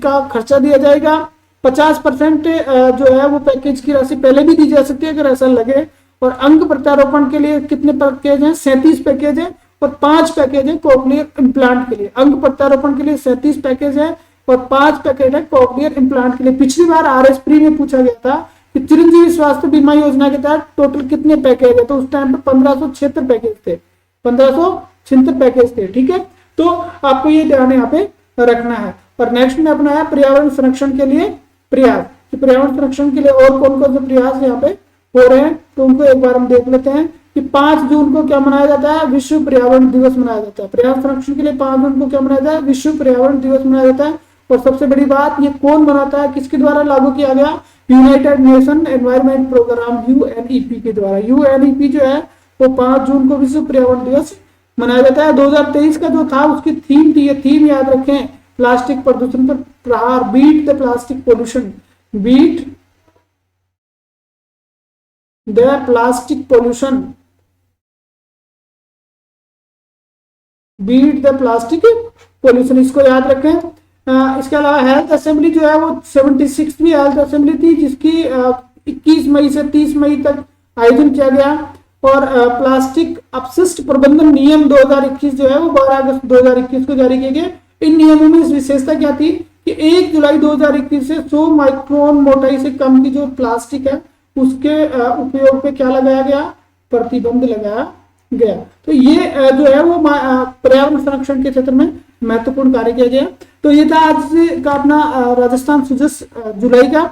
का खर्चा दिया जाएगा। 50% जो है वो पैकेज की राशि पहले भी दी जा सकती है अगर ऐसा लगे। और अंग प्रत्यारोपण के लिए कितने पैकेज हैं, 37 पैकेज है, और 5 पैकेज है कोक्लियर इम्प्लांट के लिए। अंग प्रत्यारोपण के लिए 37 पैकेज है और 5 पैकेज है कोक्लियर इम्प्लांट के लिए। पिछली बार RS प्री में पूछा गया था कि चिरंजीवी स्वास्थ्य बीमा योजना के तहत टोटल कितने पैकेज है, तो उस टाइम पे 1576 पैकेज थे, 1576 पैकेज थे, ठीक है। तो आपको ये ध्यान यहाँ पे रखना है। और नेक्स्ट में अपना है पर्यावरण संरक्षण के लिए प्रयास। तो पर्यावरण संरक्षण के लिए और कौन कौन से प्रयास यहाँ पे हो रहे हैं, तो उनको एक बार हम देख लेते हैं कि 5 जून को क्या मनाया जाता है, विश्व पर्यावरण दिवस मनाया जाता है। पर्यावरण संरक्षण के लिए 5 जून को क्या मनाया जाता है, विश्व पर्यावरण दिवस मनाया जाता है। और सबसे बड़ी बात, ये कौन मनाता है, किसके द्वारा लागू किया गया, United Nation Environment Programme UNEP के द्वारा। UNEP जो है वो 5 जून को विश्व पर्यावरण दिवस मनाया जाता है। 2023 का जो था उसकी थीम थी, ये थीम याद रखें, प्लास्टिक प्रदूषण पर प्रहार, beat the plastic pollution, beat the plastic pollution, beat the plastic pollution, इसको याद रखें। इसके अलावा हेल्थ असेंबली जो है वो 76वीं हेल्थ असेंबली थी, जिसकी 21 मई से 30 मई तक आयोजन किया गया। और प्लास्टिक अपशिष्ट प्रबंधन नियम 2021 जो है वो 12 अगस्त 2021 को जारी किए गए। इन नियमों में इस विशेषता क्या थी कि 1 जुलाई 2021 से 100 माइक्रोन मोटाई से कम की जो प्लास्टिक है उसके उपयोग पे क्या लगाया गया, प्रतिबंध लगाया गया। तो ये जो है वो पर्यावरण संरक्षण के क्षेत्र में महत्वपूर्ण कार्य किया गया। तो ये था आज का अपना राजस्थान सुजस जुलाई का।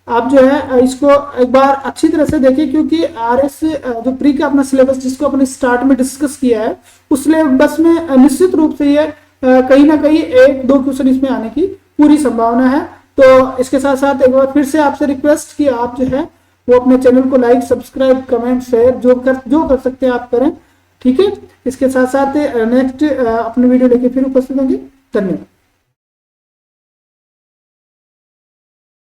आप जो है इसको एक बार अच्छी तरह से देखिए, क्योंकि RS जो प्री का अपना सिलेबस जिसको अपने स्टार्ट में डिस्कस किया है उस सिलेबस में निश्चित रूप से ये कहीं ना कहीं 1-2 क्वेश्चन इसमें आने की पूरी संभावना है। तो इसके साथ साथ एक बार फिर से आपसे रिक्वेस्ट कि आप जो है वो अपने चैनल को लाइक, सब्सक्राइब, कमेंट, शेयर जो कर सकते हैं आप करें, ठीक है। इसके साथ साथ नेक्स्ट अपने वीडियो लेके फिर उपस्थित होंगे। धन्यवाद।